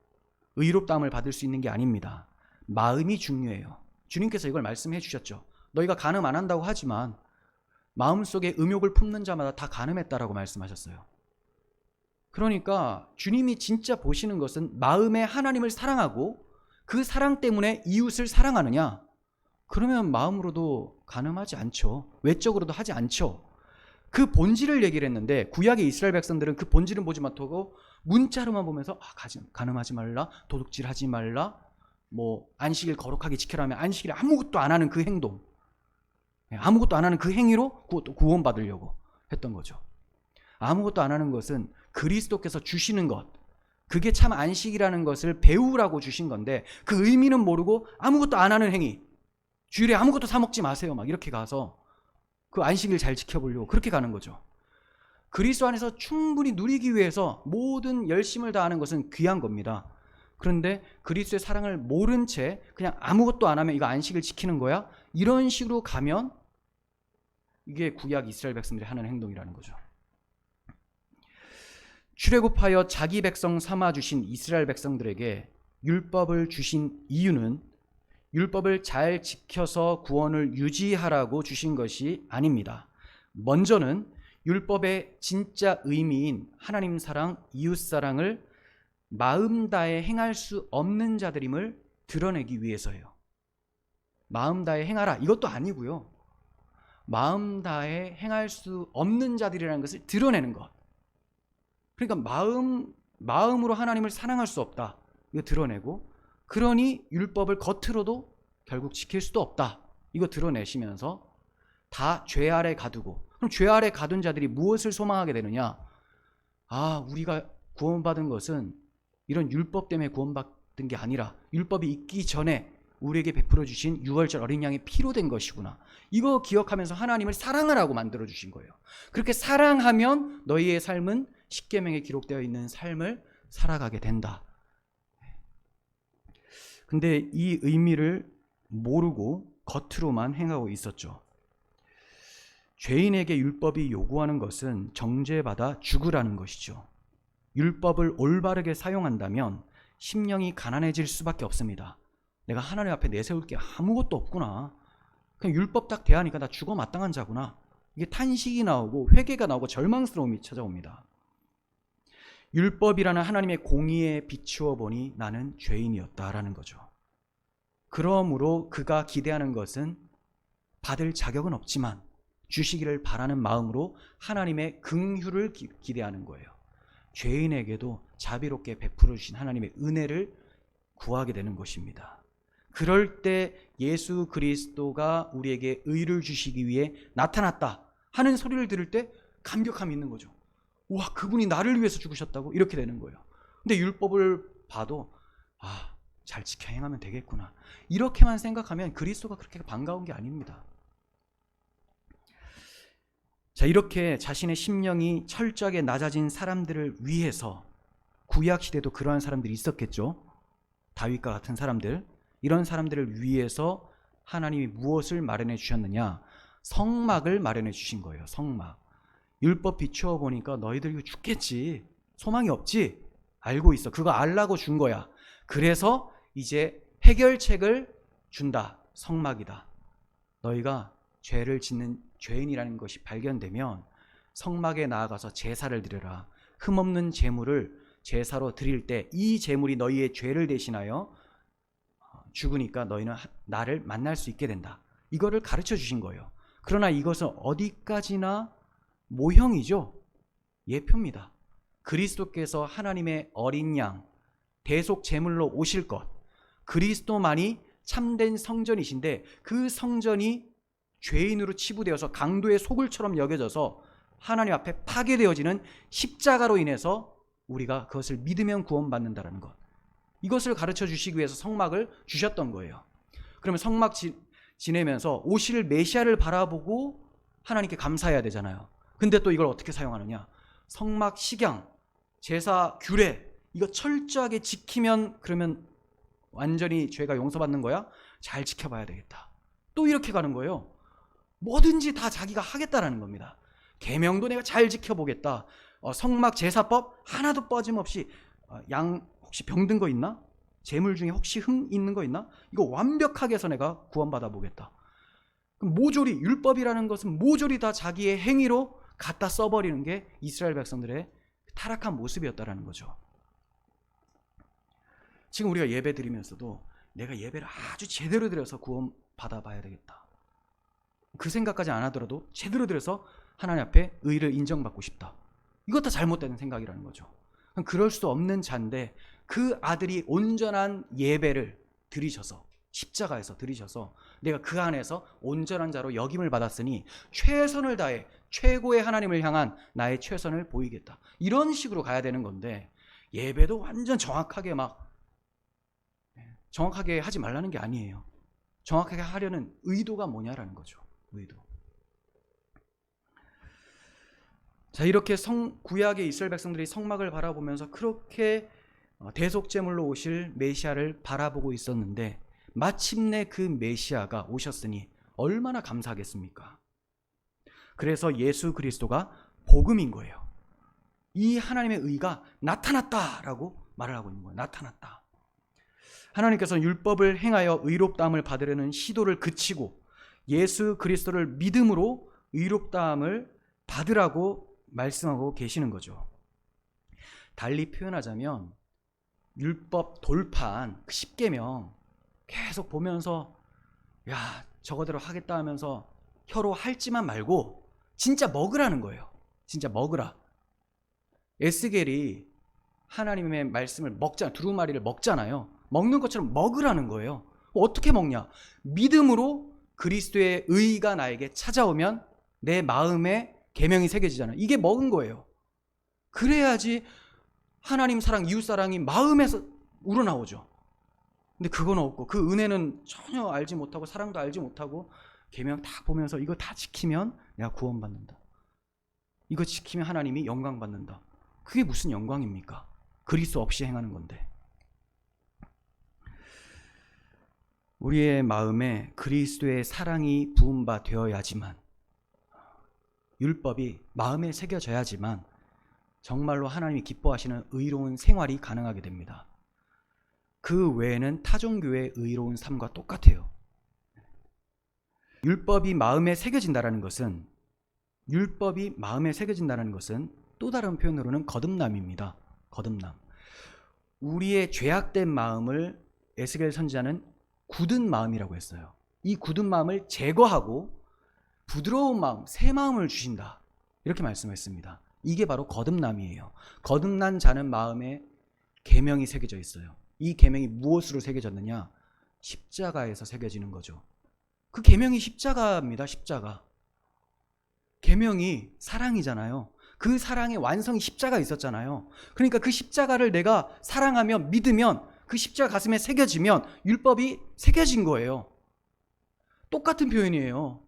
의롭다함을 받을 수 있는 게 아닙니다. 마음이 중요해요. 주님께서 이걸 말씀해 주셨죠. 너희가 간음 안 한다고 하지만 마음속에 음욕을 품는 자마다 다 간음했다라고 말씀하셨어요. 그러니까 주님이 진짜 보시는 것은 마음에 하나님을 사랑하고 그 사랑 때문에 이웃을 사랑하느냐? 그러면 마음으로도 가늠하지 않죠. 외적으로도 하지 않죠. 그 본질을 얘기를 했는데 구약의 이스라엘 백성들은 그 본질은 보지 못하고 문자로만 보면서 가늠하지 말라, 도둑질하지 말라, 뭐 안식일 거룩하게 지켜라 하면 안식일 아무것도 안 하는 그 행동, 아무것도 안 하는 그 행위로 구원받으려고 했던 거죠. 아무것도 안 하는 것은 그리스도께서 주시는 것, 그게 참 안식이라는 것을 배우라고 주신 건데 그 의미는 모르고 아무것도 안 하는 행위, 주일에 아무것도 사 먹지 마세요 막 이렇게 가서 그 안식일 잘 지켜보려고 그렇게 가는 거죠. 그리스도 안에서 충분히 누리기 위해서 모든 열심을 다하는 것은 귀한 겁니다. 그런데 그리스도의 사랑을 모른 채 그냥 아무것도 안 하면 이거 안식을 지키는 거야? 이런 식으로 가면 이게 구약 이스라엘 백성들이 하는 행동이라는 거죠. 출애굽하여 자기 백성 삼아 주신 이스라엘 백성들에게 율법을 주신 이유는 율법을 잘 지켜서 구원을 유지하라고 주신 것이 아닙니다. 먼저는 율법의 진짜 의미인 하나님 사랑, 이웃 사랑을 마음 다해 행할 수 없는 자들임을 드러내기 위해서예요. 마음 다해 행하라 이것도 아니고요. 마음 다해 행할 수 없는 자들이라는 것을 드러내는 것. 그러니까 마음으로 하나님을 사랑할 수 없다. 이거 드러내고, 그러니 율법을 겉으로도 결국 지킬 수도 없다. 이거 드러내시면서 다 죄 아래 가두고, 그럼 죄 아래 가둔 자들이 무엇을 소망하게 되느냐? 아, 우리가 구원받은 것은 이런 율법 때문에 구원받은 게 아니라 율법이 있기 전에 우리에게 베풀어 주신 유월절 어린 양의 피로 된 것이구나. 이거 기억하면서 하나님을 사랑하라고 만들어 주신 거예요. 그렇게 사랑하면 너희의 삶은 십계명에 기록되어 있는 삶을 살아가게 된다. 근데 이 의미를 모르고 겉으로만 행하고 있었죠. 죄인에게 율법이 요구하는 것은 정죄받아 죽으라는 것이죠. 율법을 올바르게 사용한다면 심령이 가난해질 수밖에 없습니다. 내가 하나님 앞에 내세울 게 아무것도 없구나. 그냥 율법 딱 대하니까 나 죽어 마땅한 자구나. 이게 탄식이 나오고 회개가 나오고 절망스러움이 찾아옵니다. 율법이라는 하나님의 공의에 비추어 보니 나는 죄인이었다라는 거죠. 그러므로 그가 기대하는 것은 받을 자격은 없지만 주시기를 바라는 마음으로 하나님의 긍휼을 기대하는 거예요. 죄인에게도 자비롭게 베풀어 주신 하나님의 은혜를 구하게 되는 것입니다. 그럴 때 예수 그리스도가 우리에게 의를 주시기 위해 나타났다 하는 소리를 들을 때 감격함이 있는 거죠. 와, 그분이 나를 위해서 죽으셨다고? 이렇게 되는 거예요. 근데 율법을 봐도 잘 지켜 행하면 되겠구나. 이렇게만 생각하면 그리스도가 그렇게 반가운 게 아닙니다. 자, 이렇게 자신의 심령이 철저하게 낮아진 사람들을 위해서 구약 시대도 그러한 사람들이 있었겠죠. 다윗과 같은 사람들, 이런 사람들을 위해서 하나님이 무엇을 마련해 주셨느냐? 성막을 마련해 주신 거예요. 성막. 율법 비추어 보니까 너희들 이거 죽겠지, 소망이 없지, 알고 있어. 그거 알라고 준 거야. 그래서 이제 해결책을 준다. 성막이다. 너희가 죄를 짓는 죄인이라는 것이 발견되면 성막에 나아가서 제사를 드려라. 흠없는 제물을 제사로 드릴 때 이 제물이 너희의 죄를 대신하여 죽으니까 너희는 나를 만날 수 있게 된다. 이거를 가르쳐 주신 거예요. 그러나 이것은 어디까지나 모형이죠. 예표입니다. 그리스도께서 하나님의 어린 양, 대속 제물로 오실 것, 그리스도만이 참된 성전이신데 그 성전이 죄인으로 치부되어서 강도의 소굴처럼 여겨져서 하나님 앞에 파괴되어지는 십자가로 인해서 우리가 그것을 믿으면 구원받는다는 것, 이것을 가르쳐 주시기 위해서 성막을 주셨던 거예요. 그러면 성막 지내면서 오실 메시아를 바라보고 하나님께 감사해야 되잖아요. 근데 또 이걸 어떻게 사용하느냐? 성막 식양, 제사 규례, 이거 철저하게 지키면 그러면 완전히 죄가 용서받는 거야? 잘 지켜봐야 되겠다. 또 이렇게 가는 거예요. 뭐든지 다 자기가 하겠다라는 겁니다. 계명도 내가 잘 지켜보겠다. 성막 제사법 하나도 빠짐없이, 양 혹시 병든 거 있나? 제물 중에 혹시 흠 있는 거 있나? 이거 완벽하게 해서 내가 구원받아 보겠다. 모조리, 율법이라는 것은 모조리 다 자기의 행위로 갖다 써버리는 게 이스라엘 백성들의 타락한 모습이었다라는 거죠. 지금 우리가 예배 드리면서도 내가 예배를 아주 제대로 드려서 구원 받아봐야 되겠다, 그 생각까지 안 하더라도 제대로 드려서 하나님 앞에 의를 인정받고 싶다, 이것 다 잘못된 생각이라는 거죠. 그럴 수 없는 자인데 그 아들이 온전한 예배를 드리셔서 십자가에서 드리셔서 내가 그 안에서 온전한 자로 역임을 받았으니 최선을 다해 최고의 하나님을 향한 나의 최선을 보이겠다, 이런 식으로 가야 되는 건데, 예배도 완전 정확하게 정확하게 하지 말라는 게 아니에요. 정확하게 하려는 의도가 뭐냐라는 거죠. 의도. 자, 이렇게 구약의 이스라엘 백성들이 성막을 바라보면서 그렇게 대속제물로 오실 메시아를 바라보고 있었는데, 마침내 그 메시아가 오셨으니 얼마나 감사하겠습니까? 그래서 예수 그리스도가 복음인 거예요. 이 하나님의 의가 나타났다라고 말을 하고 있는 거예요. 나타났다. 하나님께서는 율법을 행하여 의롭다함을 받으려는 시도를 그치고 예수 그리스도를 믿음으로 의롭다함을 받으라고 말씀하고 계시는 거죠. 달리 표현하자면 율법 돌파한 그 10계명 계속 보면서 야, 저거대로 하겠다 하면서 혀로 핥지만 말고 진짜 먹으라는 거예요. 진짜 먹으라. 에스겔이 하나님의 말씀을 두루마리를 먹잖아요. 먹는 것처럼 먹으라는 거예요. 어떻게 먹냐? 믿음으로 그리스도의 의가 나에게 찾아오면 내 마음에 계명이 새겨지잖아요. 이게 먹은 거예요. 그래야지 하나님 사랑, 이웃 사랑이 마음에서 우러나오죠. 근데 그건 없고, 그 은혜는 전혀 알지 못하고 사랑도 알지 못하고 계명 다 보면서 이거 다 지키면 내가 구원받는다, 이거 지키면 하나님이 영광 받는다. 그게 무슨 영광입니까? 그리스도 없이 행하는 건데. 우리의 마음에 그리스도의 사랑이 부은 바 되어야지만, 율법이 마음에 새겨져야지만 정말로 하나님이 기뻐하시는 의로운 생활이 가능하게 됩니다. 그 외에는 타종교의 의로운 삶과 똑같아요. 율법이 마음에 새겨진다는 것은 또 다른 표현으로는 거듭남입니다. 거듭남. 우리의 죄악된 마음을 에스겔 선지자는 굳은 마음이라고 했어요. 이 굳은 마음을 제거하고 부드러운 마음, 새 마음을 주신다, 이렇게 말씀했습니다. 이게 바로 거듭남이에요. 거듭난 자는 마음에 계명이 새겨져 있어요. 이 계명이 무엇으로 새겨졌느냐? 십자가에서 새겨지는 거죠. 그 계명이 십자가입니다. 십자가. 계명이 사랑이잖아요. 그 사랑의 완성이 십자가 있었잖아요. 그러니까 그 십자가를 내가 사랑하며 믿으면, 그 십자가 가슴에 새겨지면 율법이 새겨진 거예요. 똑같은 표현이에요.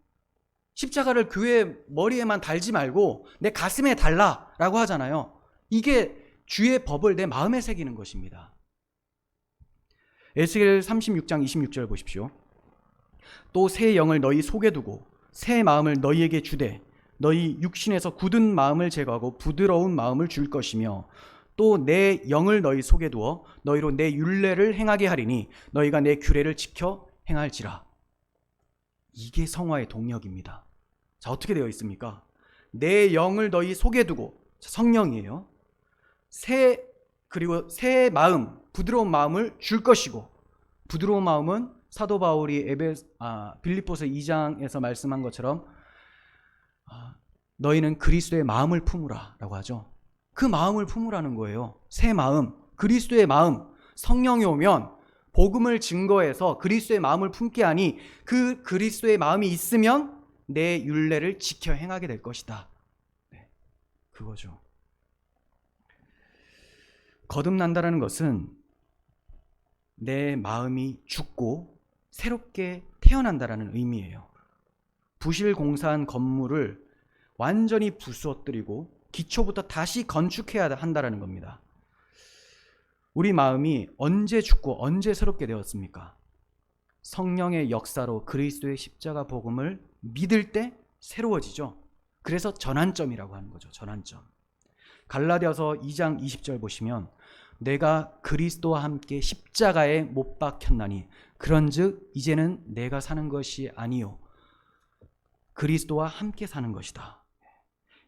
십자가를 교회 머리에만 달지 말고 내 가슴에 달라라고 하잖아요. 이게 주의 법을 내 마음에 새기는 것입니다. 에스겔 36장 26절 보십시오. 또 새 영을 너희 속에 두고 새 마음을 너희에게 주되 너희 육신에서 굳은 마음을 제거하고 부드러운 마음을 줄 것이며 또 내 영을 너희 속에 두어 너희로 내 율례를 행하게 하리니 너희가 내 규례를 지켜 행할지라. 이게 성화의 동력입니다. 자, 어떻게 되어 있습니까? 내 영을 너희 속에 두고, 성령이에요. 그리고 새 마음, 부드러운 마음을 줄 것이고, 부드러운 마음은 사도 바울이 빌립보서 2장에서 말씀한 것처럼 너희는 그리스도의 마음을 품으라 라고 하죠. 그 마음을 품으라는 거예요. 새 마음, 그리스도의 마음. 성령이 오면 복음을 증거해서 그리스도의 마음을 품게 하니 그 그리스도의 마음이 있으면 내 율례를 지켜 행하게 될 것이다. 네, 그거죠. 거듭난다는 것은 내 마음이 죽고 새롭게 태어난다라는 의미예요. 부실공사한 건물을 완전히 부수어뜨리고 기초부터 다시 건축해야 한다라는 겁니다. 우리 마음이 언제 죽고 언제 새롭게 되었습니까? 성령의 역사로 그리스도의 십자가 복음을 믿을 때 새로워지죠. 그래서 전환점이라고 하는 거죠. 전환점. 갈라디아서 2장 20절 보시면 내가 그리스도와 함께 십자가에 못 박혔나니 그런즉 이제는 내가 사는 것이 아니요 그리스도와 함께 사는 것이다.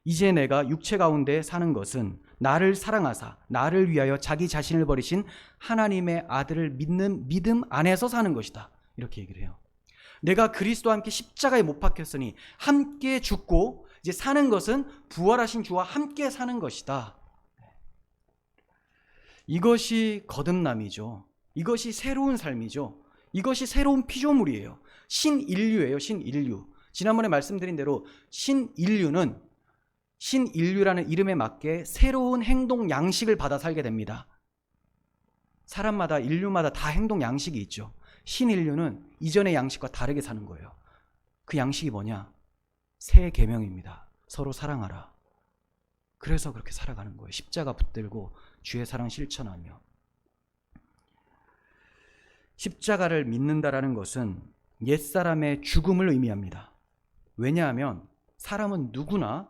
이제 내가 육체 가운데 사는 것은 나를 사랑하사 나를 위하여 자기 자신을 버리신 하나님의 아들을 믿는 믿음 안에서 사는 것이다. 이렇게 얘기를 해요. 내가 그리스도와 함께 십자가에 못 박혔으니 함께 죽고 이제 사는 것은 부활하신 주와 함께 사는 것이다. 이것이 거듭남이죠. 이것이 새로운 삶이죠. 이것이 새로운 피조물이에요. 신인류예요. 신인류. 지난번에 말씀드린 대로 신인류는 신인류라는 이름에 맞게 새로운 행동 양식을 받아 살게 됩니다. 사람마다 인류마다 다 행동 양식이 있죠. 신인류는 이전의 양식과 다르게 사는 거예요. 그 양식이 뭐냐? 새 계명입니다. 서로 사랑하라. 그래서 그렇게 살아가는 거예요. 십자가 붙들고 주의 사랑 실천하며. 십자가를 믿는다라는 것은 옛사람의 죽음을 의미합니다. 왜냐하면 사람은 누구나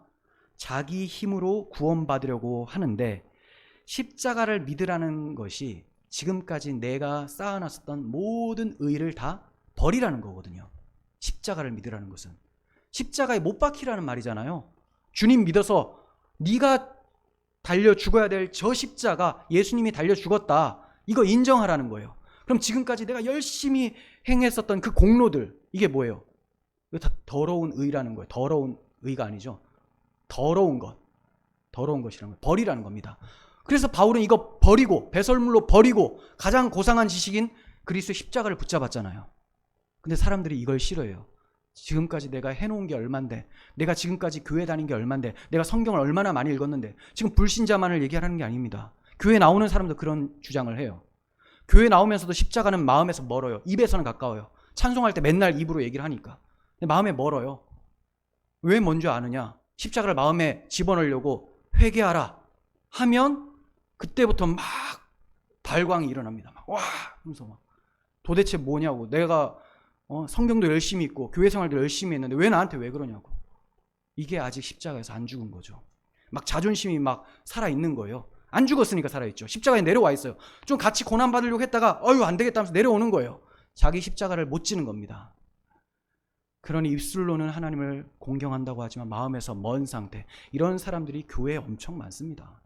자기 힘으로 구원받으려고 하는데 십자가를 믿으라는 것이 지금까지 내가 쌓아놨었던 모든 의를 다 버리라는 거거든요. 십자가를 믿으라는 것은. 십자가에 못 박히라는 말이잖아요. 주님 믿어서 네가 달려 죽어야 될 저 십자가 예수님이 달려 죽었다. 이거 인정하라는 거예요. 그럼 지금까지 내가 열심히 행했었던 그 공로들 이게 뭐예요? 이거 다 더러운 의라는 거예요. 더러운 의가 아니죠. 더러운 것. 더러운 것이라는 거예요. 버리라는 겁니다. 그래서 바울은 이거 버리고 배설물로 버리고 가장 고상한 지식인 그리스도의 십자가를 붙잡았잖아요. 근데 사람들이 이걸 싫어해요. 지금까지 내가 해놓은 게 얼만데, 내가 지금까지 교회 다닌 게 얼만데, 내가 성경을 얼마나 많이 읽었는데, 지금 불신자만을 얘기하라는 게 아닙니다. 교회 나오는 사람도 그런 주장을 해요. 교회 나오면서도 십자가는 마음에서 멀어요. 입에서는 가까워요. 찬송할 때 맨날 입으로 얘기를 하니까. 근데 마음에 멀어요. 왜 뭔지 아느냐? 십자가를 마음에 집어넣으려고 회개하라 하면 그때부터 막 발광이 일어납니다. 막 와! 하면서 막 도대체 뭐냐고. 내가 성경도 열심히 읽고 교회 생활도 열심히 했는데 왜 나한테 왜 그러냐고. 이게 아직 십자가에서 안 죽은 거죠. 막 자존심이 막 살아있는 거예요. 안 죽었으니까 살아있죠. 십자가에 내려와 있어요. 좀 같이 고난받으려고 했다가 안 되겠다 하면서 내려오는 거예요. 자기 십자가를 못 지는 겁니다. 그러니 입술로는 하나님을 공경한다고 하지만 마음에서 먼 상태. 이런 사람들이 교회에 엄청 많습니다.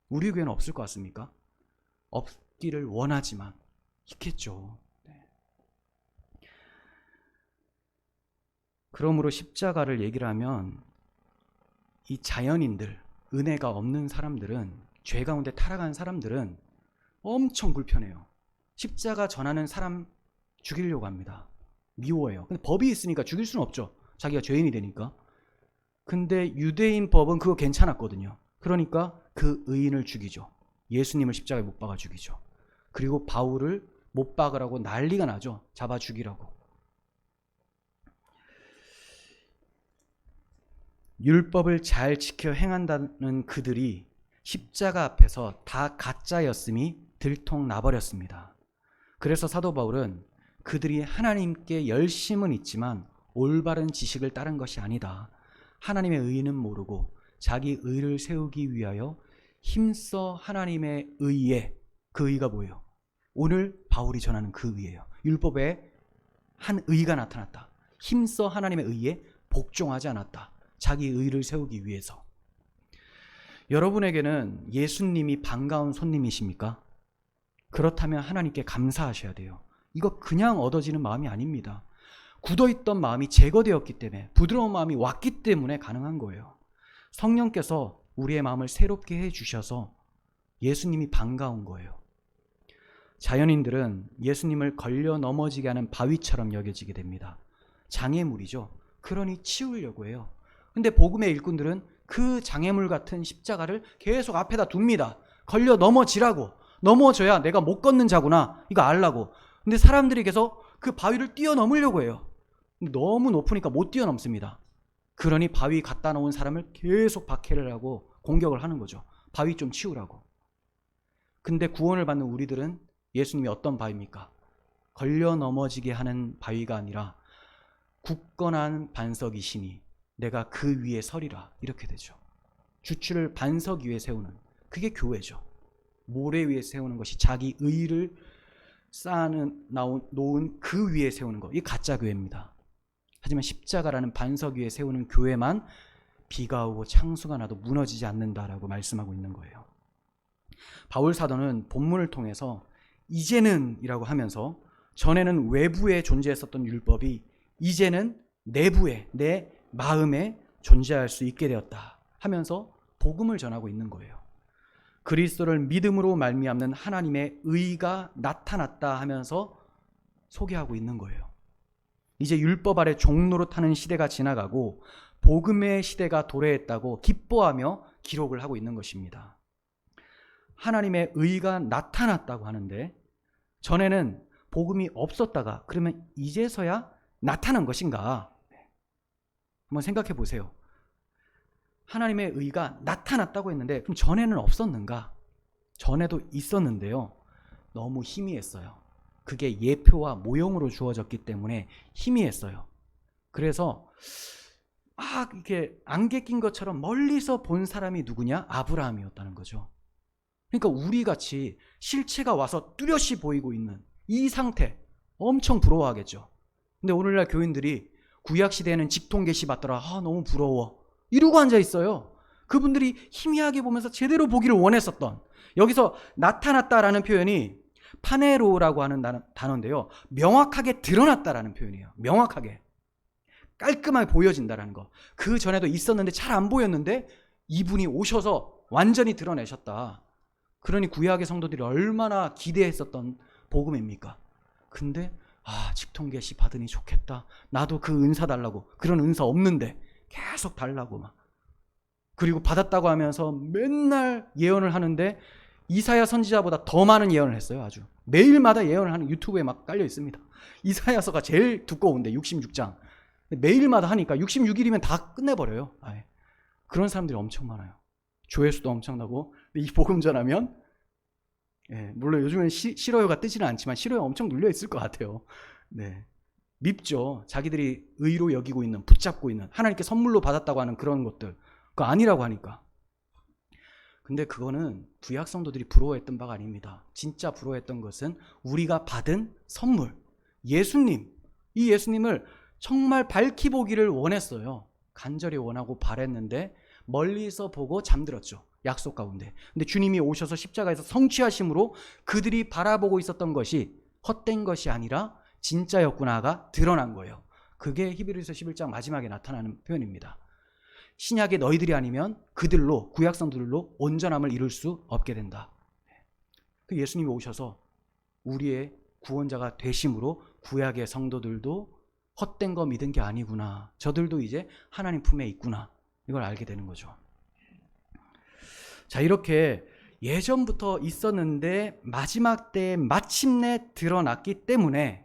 우리 교회는 없을 것 같습니까? 없기를 원하지만 있겠죠. 그러므로 십자가를 얘기를 하면 이 자연인들, 은혜가 없는 사람들은, 죄 가운데 타락한 사람들은 엄청 불편해요. 십자가 전하는 사람 죽이려고 합니다. 미워해요. 근데 법이 있으니까 죽일 수는 없죠. 자기가 죄인이 되니까. 근데 유대인 법은 그거 괜찮았거든요. 그러니까 그 의인을 죽이죠. 예수님을 십자가에 못 박아 죽이죠. 그리고 바울을 못 박으라고 난리가 나죠. 잡아 죽이라고. 율법을 잘 지켜 행한다는 그들이 십자가 앞에서 다 가짜였음이 들통나버렸습니다. 그래서 사도 바울은 그들이 하나님께 열심은 있지만 올바른 지식을 따른 것이 아니다. 하나님의 의는 모르고 자기 의를 세우기 위하여 힘써 하나님의 의에, 그 의가 뭐예요? 오늘 바울이 전하는 그 의예요. 율법에 한 의가 나타났다. 힘써 하나님의 의에 복종하지 않았다. 자기 의를 세우기 위해서. 여러분에게는 예수님이 반가운 손님이십니까? 그렇다면 하나님께 감사하셔야 돼요. 이거 그냥 얻어지는 마음이 아닙니다. 굳어있던 마음이 제거되었기 때문에, 부드러운 마음이 왔기 때문에 가능한 거예요. 성령께서 우리의 마음을 새롭게 해주셔서 예수님이 반가운 거예요. 자연인들은 예수님을 걸려 넘어지게 하는 바위처럼 여겨지게 됩니다. 장애물이죠. 그러니 치우려고 해요. 근데 복음의 일꾼들은 그 장애물 같은 십자가를 계속 앞에다 둡니다. 걸려 넘어지라고. 넘어져야 내가 못 걷는 자구나. 이거 알라고. 근데 사람들이 계속 그 바위를 뛰어넘으려고 해요. 너무 높으니까 못 뛰어넘습니다. 그러니 바위 갖다 놓은 사람을 계속 박해를 하고 공격을 하는 거죠. 바위 좀 치우라고. 근데 구원을 받는 우리들은 예수님이 어떤 바위입니까? 걸려 넘어지게 하는 바위가 아니라 굳건한 반석이시니 내가 그 위에 서리라. 이렇게 되죠. 주추를 반석 위에 세우는, 그게 교회죠. 모래 위에 세우는 것이 자기 의를 놓은 그 위에 세우는 것, 이게 가짜 교회입니다. 하지만 십자가라는 반석 위에 세우는 교회만 비가 오고 창수가 나도 무너지지 않는다라고 말씀하고 있는 거예요. 바울 사도는 본문을 통해서 이제는 이라고 하면서 전에는 외부에 존재했었던 율법이 이제는 내부에 내 마음에 존재할 수 있게 되었다 하면서 복음을 전하고 있는 거예요. 그리스도를 믿음으로 말미암는 하나님의 의가 나타났다 하면서 소개하고 있는 거예요. 이제 율법 아래 종노릇 하는 시대가 지나가고 복음의 시대가 도래했다고 기뻐하며 기록을 하고 있는 것입니다. 하나님의 의가 나타났다고 하는데 전에는 복음이 없었다가 그러면 이제서야 나타난 것인가? 한번 생각해 보세요. 하나님의 의가 나타났다고 했는데 그럼 전에는 없었는가? 전에도 있었는데요. 너무 희미했어요. 그게 예표와 모형으로 주어졌기 때문에 희미했어요. 그래서 막 이렇게 안개 낀 것처럼 멀리서 본 사람이 누구냐? 아브라함이었다는 거죠. 그러니까 우리 같이 실체가 와서 뚜렷이 보이고 있는 이 상태 엄청 부러워하겠죠. 근데 오늘날 교인들이 구약 시대에는 직통 계시 받더라. 너무 부러워. 이러고 앉아 있어요. 그분들이 희미하게 보면서 제대로 보기를 원했었던, 여기서 나타났다라는 표현이 파네로라고 하는 단어인데요. 명확하게 드러났다라는 표현이에요. 명확하게. 깔끔하게 보여진다라는 거. 그 전에도 있었는데 잘 안 보였는데 이분이 오셔서 완전히 드러내셨다. 그러니 구약의 성도들이 얼마나 기대했었던 복음입니까? 근데 직통 계시 받으니 좋겠다. 나도 그 은사 달라고. 그런 은사 없는데 계속 달라고 막. 그리고 받았다고 하면서 맨날 예언을 하는데 이사야 선지자보다 더 많은 예언을 했어요. 아주 매일마다 예언을 하는, 유튜브에 막 깔려 있습니다. 이사야서가 제일 두꺼운데 66장 매일마다 하니까 66일이면 다 끝내버려요. 아예. 그런 사람들이 엄청 많아요. 조회수도 엄청나고. 근데 이 복음 전하면 물론 요즘엔 싫어요가 뜨지는 않지만 싫어요 엄청 눌려 있을 것 같아요. 밉죠. 자기들이 의로 여기고 있는, 붙잡고 있는, 하나님께 선물로 받았다고 하는 그런 것들, 그거 아니라고 하니까. 근데 그거는 구약 성도들이 부러워했던 바가 아닙니다. 진짜 부러워했던 것은 우리가 받은 선물, 예수님. 이 예수님을 정말 밝히 보기를 원했어요. 간절히 원하고 바랬는데 멀리서 보고 잠들었죠. 약속 가운데. 근데 주님이 오셔서 십자가에서 성취하심으로 그들이 바라보고 있었던 것이 헛된 것이 아니라 진짜였구나가 드러난 거예요. 그게 히브리서 11장 마지막에 나타나는 표현입니다. 신약의 너희들이 아니면 그들로, 구약 성도들로 온전함을 이룰 수 없게 된다. 그 예수님이 오셔서 우리의 구원자가 되심으로 구약의 성도들도 헛된 거 믿은 게 아니구나. 저들도 이제 하나님 품에 있구나. 이걸 알게 되는 거죠. 자, 이렇게 예전부터 있었는데 마지막 때에 마침내 드러났기 때문에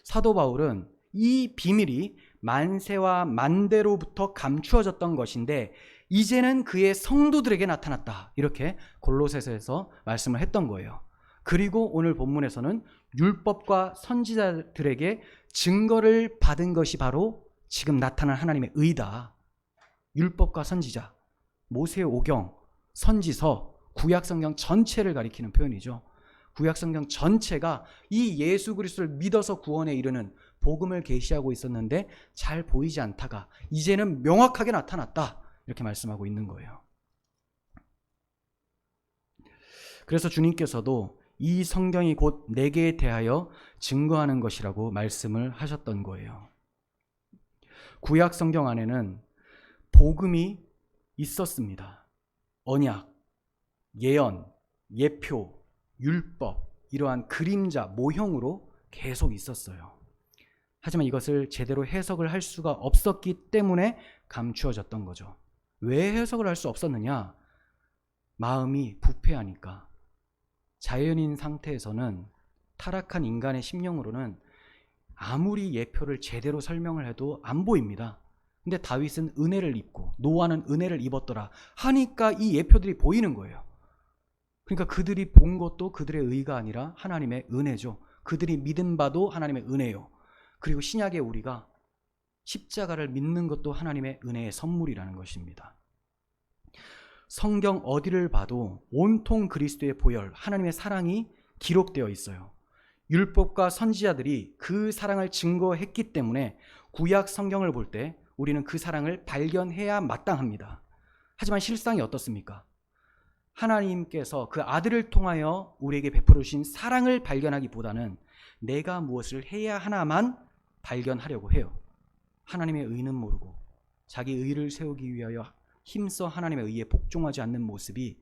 사도 바울은 이 비밀이 만세와 만대로부터 감추어졌던 것인데 이제는 그의 성도들에게 나타났다. 이렇게 골로새서에서 말씀을 했던 거예요. 그리고 오늘 본문에서는 율법과 선지자들에게 증거를 받은 것이 바로 지금 나타난 하나님의 의다. 율법과 선지자, 모세오경, 선지서, 구약성경 전체를 가리키는 표현이죠. 구약성경 전체가 이 예수 그리스도를 믿어서 구원에 이르는 복음을 계시하고 있었는데 잘 보이지 않다가 이제는 명확하게 나타났다. 이렇게 말씀하고 있는 거예요. 그래서 주님께서도 이 성경이 곧 내게 대하여 증거하는 것이라고 말씀을 하셨던 거예요. 구약 성경 안에는 복음이 있었습니다. 언약, 예언, 예표, 율법, 이러한 그림자, 모형으로 계속 있었어요. 하지만 이것을 제대로 해석을 할 수가 없었기 때문에 감추어졌던 거죠. 왜 해석을 할 수 없었느냐? 마음이 부패하니까. 자연인 상태에서는, 타락한 인간의 심령으로는 아무리 예표를 제대로 설명을 해도 안 보입니다. 근데 다윗은 은혜를 입고 노아는 은혜를 입었더라 하니까 이 예표들이 보이는 거예요. 그러니까 그들이 본 것도 그들의 의가 아니라 하나님의 은혜죠. 그들이 믿은 바도 하나님의 은혜요. 그리고 신약의 우리가 십자가를 믿는 것도 하나님의 은혜의 선물이라는 것입니다. 성경 어디를 봐도 온통 그리스도의 보혈, 하나님의 사랑이 기록되어 있어요. 율법과 선지자들이 그 사랑을 증거했기 때문에 구약 성경을 볼 때 우리는 그 사랑을 발견해야 마땅합니다. 하지만 실상이 어떻습니까? 하나님께서 그 아들을 통하여 우리에게 베풀어 주신 사랑을 발견하기보다는 내가 무엇을 해야 하나만 발견하려고 해요. 하나님의 의는 모르고 자기 의를 세우기 위하여 힘써 하나님의 의에 복종하지 않는 모습이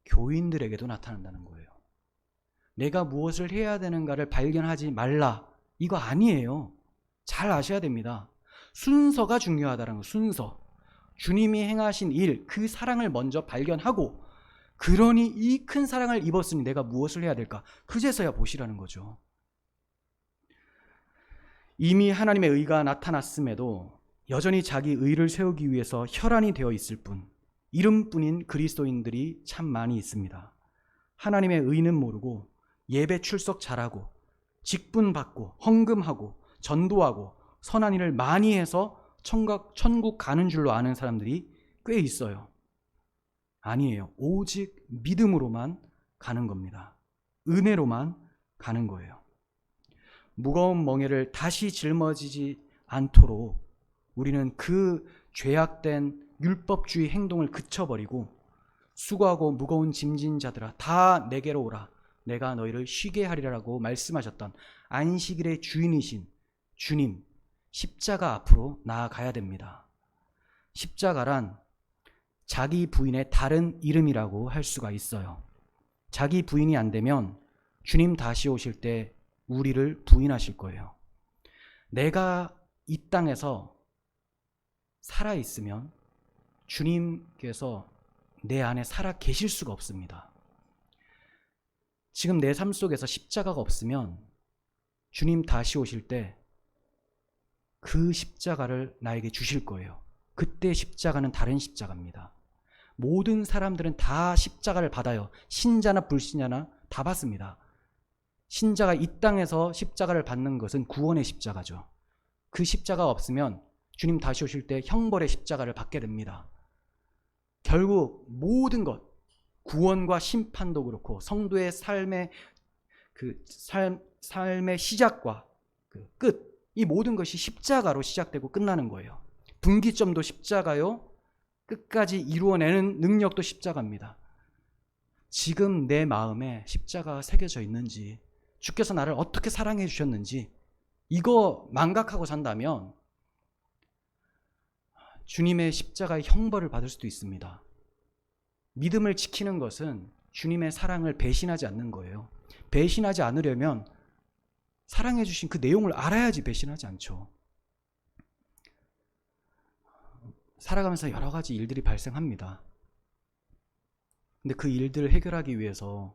교인들에게도 나타난다는 거예요. 내가 무엇을 해야 되는가를 발견하지 말라, 이거 아니에요. 잘 아셔야 됩니다. 순서가 중요하다는 거. 순서. 주님이 행하신 일, 그 사랑을 먼저 발견하고, 그러니 이 큰 사랑을 입었으니 내가 무엇을 해야 될까? 그제서야 보시라는 거죠. 이미 하나님의 의가 나타났음에도 여전히 자기 의를 세우기 위해서 혈안이 되어 있을 뿐, 이름뿐인 그리스도인들이 참 많이 있습니다. 하나님의 의는 모르고 예배 출석 잘하고 직분 받고 헌금하고 전도하고 선한 일을 많이 해서 천국 가는 줄로 아는 사람들이 꽤 있어요. 아니에요. 오직 믿음으로만 가는 겁니다. 은혜로만 가는 거예요. 무거운 멍에를 다시 짊어지지 않도록 우리는 그 죄악된 율법주의 행동을 그쳐버리고 수고하고 무거운 짐진 자들아 다 내게로 오라, 내가 너희를 쉬게 하리라고 말씀하셨던 안식일의 주인이신 주님 십자가 앞으로 나아가야 됩니다. 십자가란 자기 부인의 다른 이름이라고 할 수가 있어요. 자기 부인이 안 되면 주님 다시 오실 때 우리를 부인하실 거예요. 내가 이 땅에서 살아있으면 주님께서 내 안에 살아 계실 수가 없습니다. 지금 내 삶 속에서 십자가가 없으면 주님 다시 오실 때 그 십자가를 나에게 주실 거예요. 그때 십자가는 다른 십자가입니다. 모든 사람들은 다 십자가를 받아요. 신자나 불신자나 다 받습니다. 신자가 이 땅에서 십자가를 받는 것은 구원의 십자가죠. 그 십자가가 없으면 주님 다시 오실 때 형벌의 십자가를 받게 됩니다. 결국 모든 것, 구원과 심판도 그렇고 성도의 삶의 삶의 시작과 그 끝, 이 모든 것이 십자가로 시작되고 끝나는 거예요. 분기점도 십자가요, 끝까지 이루어내는 능력도 십자가입니다. 지금 내 마음에 십자가가 새겨져 있는지, 주께서 나를 어떻게 사랑해 주셨는지 이거 망각하고 산다면 주님의 십자가의 형벌을 받을 수도 있습니다. 믿음을 지키는 것은 주님의 사랑을 배신하지 않는 거예요. 배신하지 않으려면 사랑해 주신 그 내용을 알아야지 배신하지 않죠. 살아가면서 여러 가지 일들이 발생합니다. 근데 그 일들을 해결하기 위해서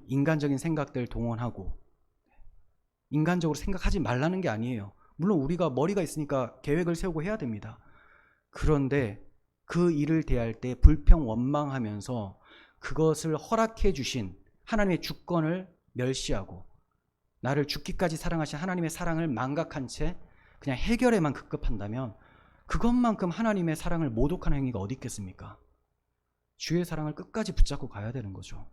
인간적인 생각들 동원하고, 인간적으로 생각하지 말라는 게 아니에요. 물론 우리가 머리가 있으니까 계획을 세우고 해야 됩니다. 그런데 그 일을 대할 때 불평 원망하면서 그것을 허락해 주신 하나님의 주권을 멸시하고 나를 죽기까지 사랑하신 하나님의 사랑을 망각한 채 그냥 해결에만 급급한다면 그것만큼 하나님의 사랑을 모독하는 행위가 어디 있겠습니까? 주의 사랑을 끝까지 붙잡고 가야 되는 거죠.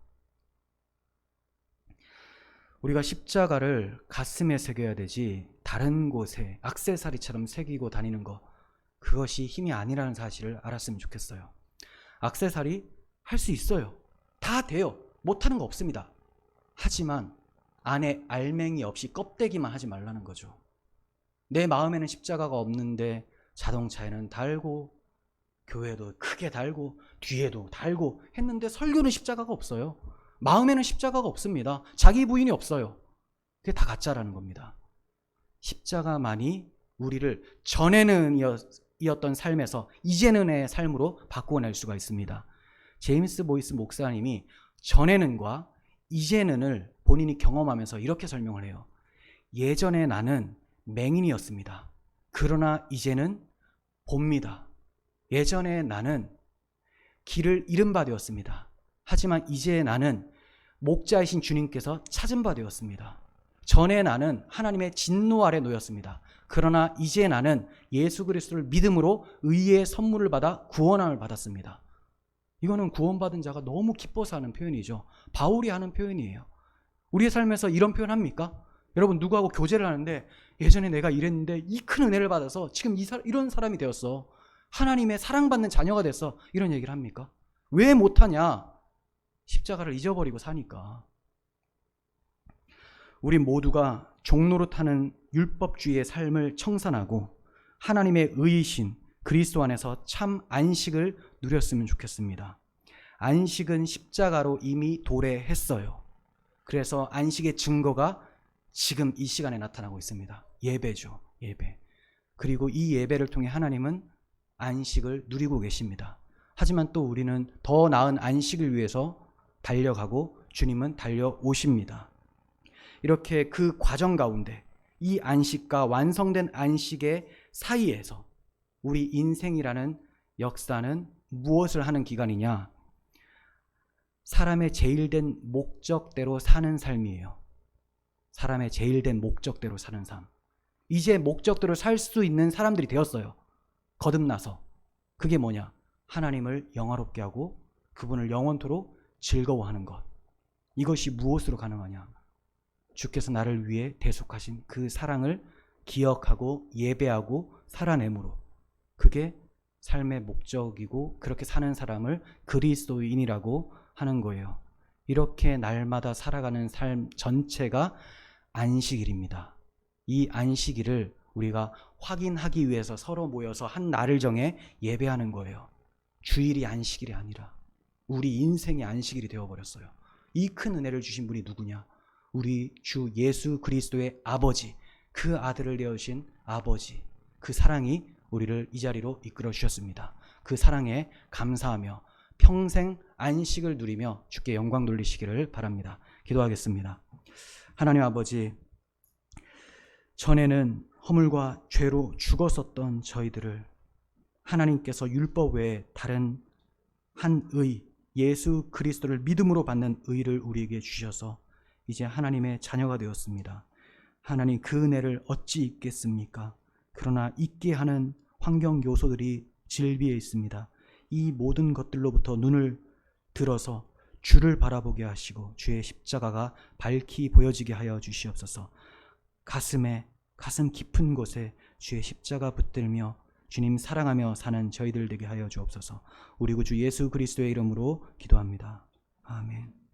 우리가 십자가를 가슴에 새겨야 되지 다른 곳에 액세서리처럼 새기고 다니는 거, 그것이 힘이 아니라는 사실을 알았으면 좋겠어요. 액세서리 할 수 있어요. 다 돼요. 못하는 거 없습니다. 하지만 안에 알맹이 없이 껍데기만 하지 말라는 거죠. 내 마음에는 십자가가 없는데 자동차에는 달고 교회도 크게 달고 뒤에도 달고 했는데 설교는 십자가가 없어요. 마음에는 십자가가 없습니다. 자기 부인이 없어요. 그게 다 가짜라는 겁니다. 십자가만이 우리를 전에는 이었던 삶에서 이제는의 삶으로 바꾸어낼 수가 있습니다. 제임스 보이스 목사님이 전에는과 이제는을 본인이 경험하면서 이렇게 설명을 해요. 예전에 나는 맹인이었습니다. 그러나 이제는 봅니다. 예전에 나는 길을 잃은 바 되었습니다. 하지만 이제 나는 목자이신 주님께서 찾은 바 되었습니다. 전에 나는 하나님의 진노 아래 놓였습니다. 그러나 이제 나는 예수 그리스도를 믿음으로 의의 선물을 받아 구원함을 받았습니다. 이거는 구원받은 자가 너무 기뻐서 하는 표현이죠. 바울이 하는 표현이에요. 우리의 삶에서 이런 표현 합니까? 여러분 누구하고 교제를 하는데 예전에 내가 이랬는데 이 큰 은혜를 받아서 지금 이런 사람이 되었어. 하나님의 사랑받는 자녀가 됐어. 이런 얘기를 합니까? 왜 못하냐? 십자가를 잊어버리고 사니까. 우리 모두가 종노릇하는 율법주의의 삶을 청산하고 하나님의 의이신 그리스도 안에서 참 안식을 누렸으면 좋겠습니다. 안식은 십자가로 이미 도래했어요. 그래서 안식의 증거가 지금 이 시간에 나타나고 있습니다. 예배죠. 예배. 그리고 이 예배를 통해 하나님은 안식을 누리고 계십니다. 하지만 또 우리는 더 나은 안식을 위해서 달려가고 주님은 달려오십니다. 이렇게 그 과정 가운데 이 안식과 완성된 안식의 사이에서 우리 인생이라는 역사는 무엇을 하는 기간이냐? 사람의 제일된 목적대로 사는 삶이에요. 사람의 제일된 목적대로 사는 삶. 이제 목적대로 살 수 있는 사람들이 되었어요. 거듭나서. 그게 뭐냐? 하나님을 영화롭게 하고 그분을 영원토록 즐거워하는 것. 이것이 무엇으로 가능하냐? 주께서 나를 위해 대속하신 그 사랑을 기억하고 예배하고 살아내므로. 그게 삶의 목적이고 그렇게 사는 사람을 그리스도인이라고 하는 거예요. 이렇게 날마다 살아가는 삶 전체가 안식일입니다. 이 안식일을 우리가 확인하기 위해서 서로 모여서 한 날을 정해 예배하는 거예요. 주일이 안식일이 아니라 우리 인생의 안식일이 되어버렸어요. 이 큰 은혜를 주신 분이 누구냐? 우리 주 예수 그리스도의 아버지, 그 아들을 내어주신 아버지, 그 사랑이 우리를 이 자리로 이끌어 주셨습니다. 그 사랑에 감사하며 평생 안식을 누리며 주께 영광 돌리시기를 바랍니다. 기도하겠습니다. 하나님 아버지, 전에는 허물과 죄로 죽었었던 저희들을 하나님께서 율법 외에 다른 한 의, 예수 그리스도를 믿음으로 받는 의를 우리에게 주셔서 이제 하나님의 자녀가 되었습니다. 하나님, 그 은혜를 어찌 잊겠습니까? 그러나 잊게 하는 환경 요소들이 질비해 있습니다. 이 모든 것들로부터 눈을 들어서 주를 바라보게 하시고 주의 십자가가 밝히 보여지게 하여 주시옵소서. 가슴 깊은 곳에 주의 십자가 붙들며 주님 사랑하며 사는 저희들 되게 하여 주옵소서. 우리 구주 예수 그리스도의 이름으로 기도합니다. 아멘.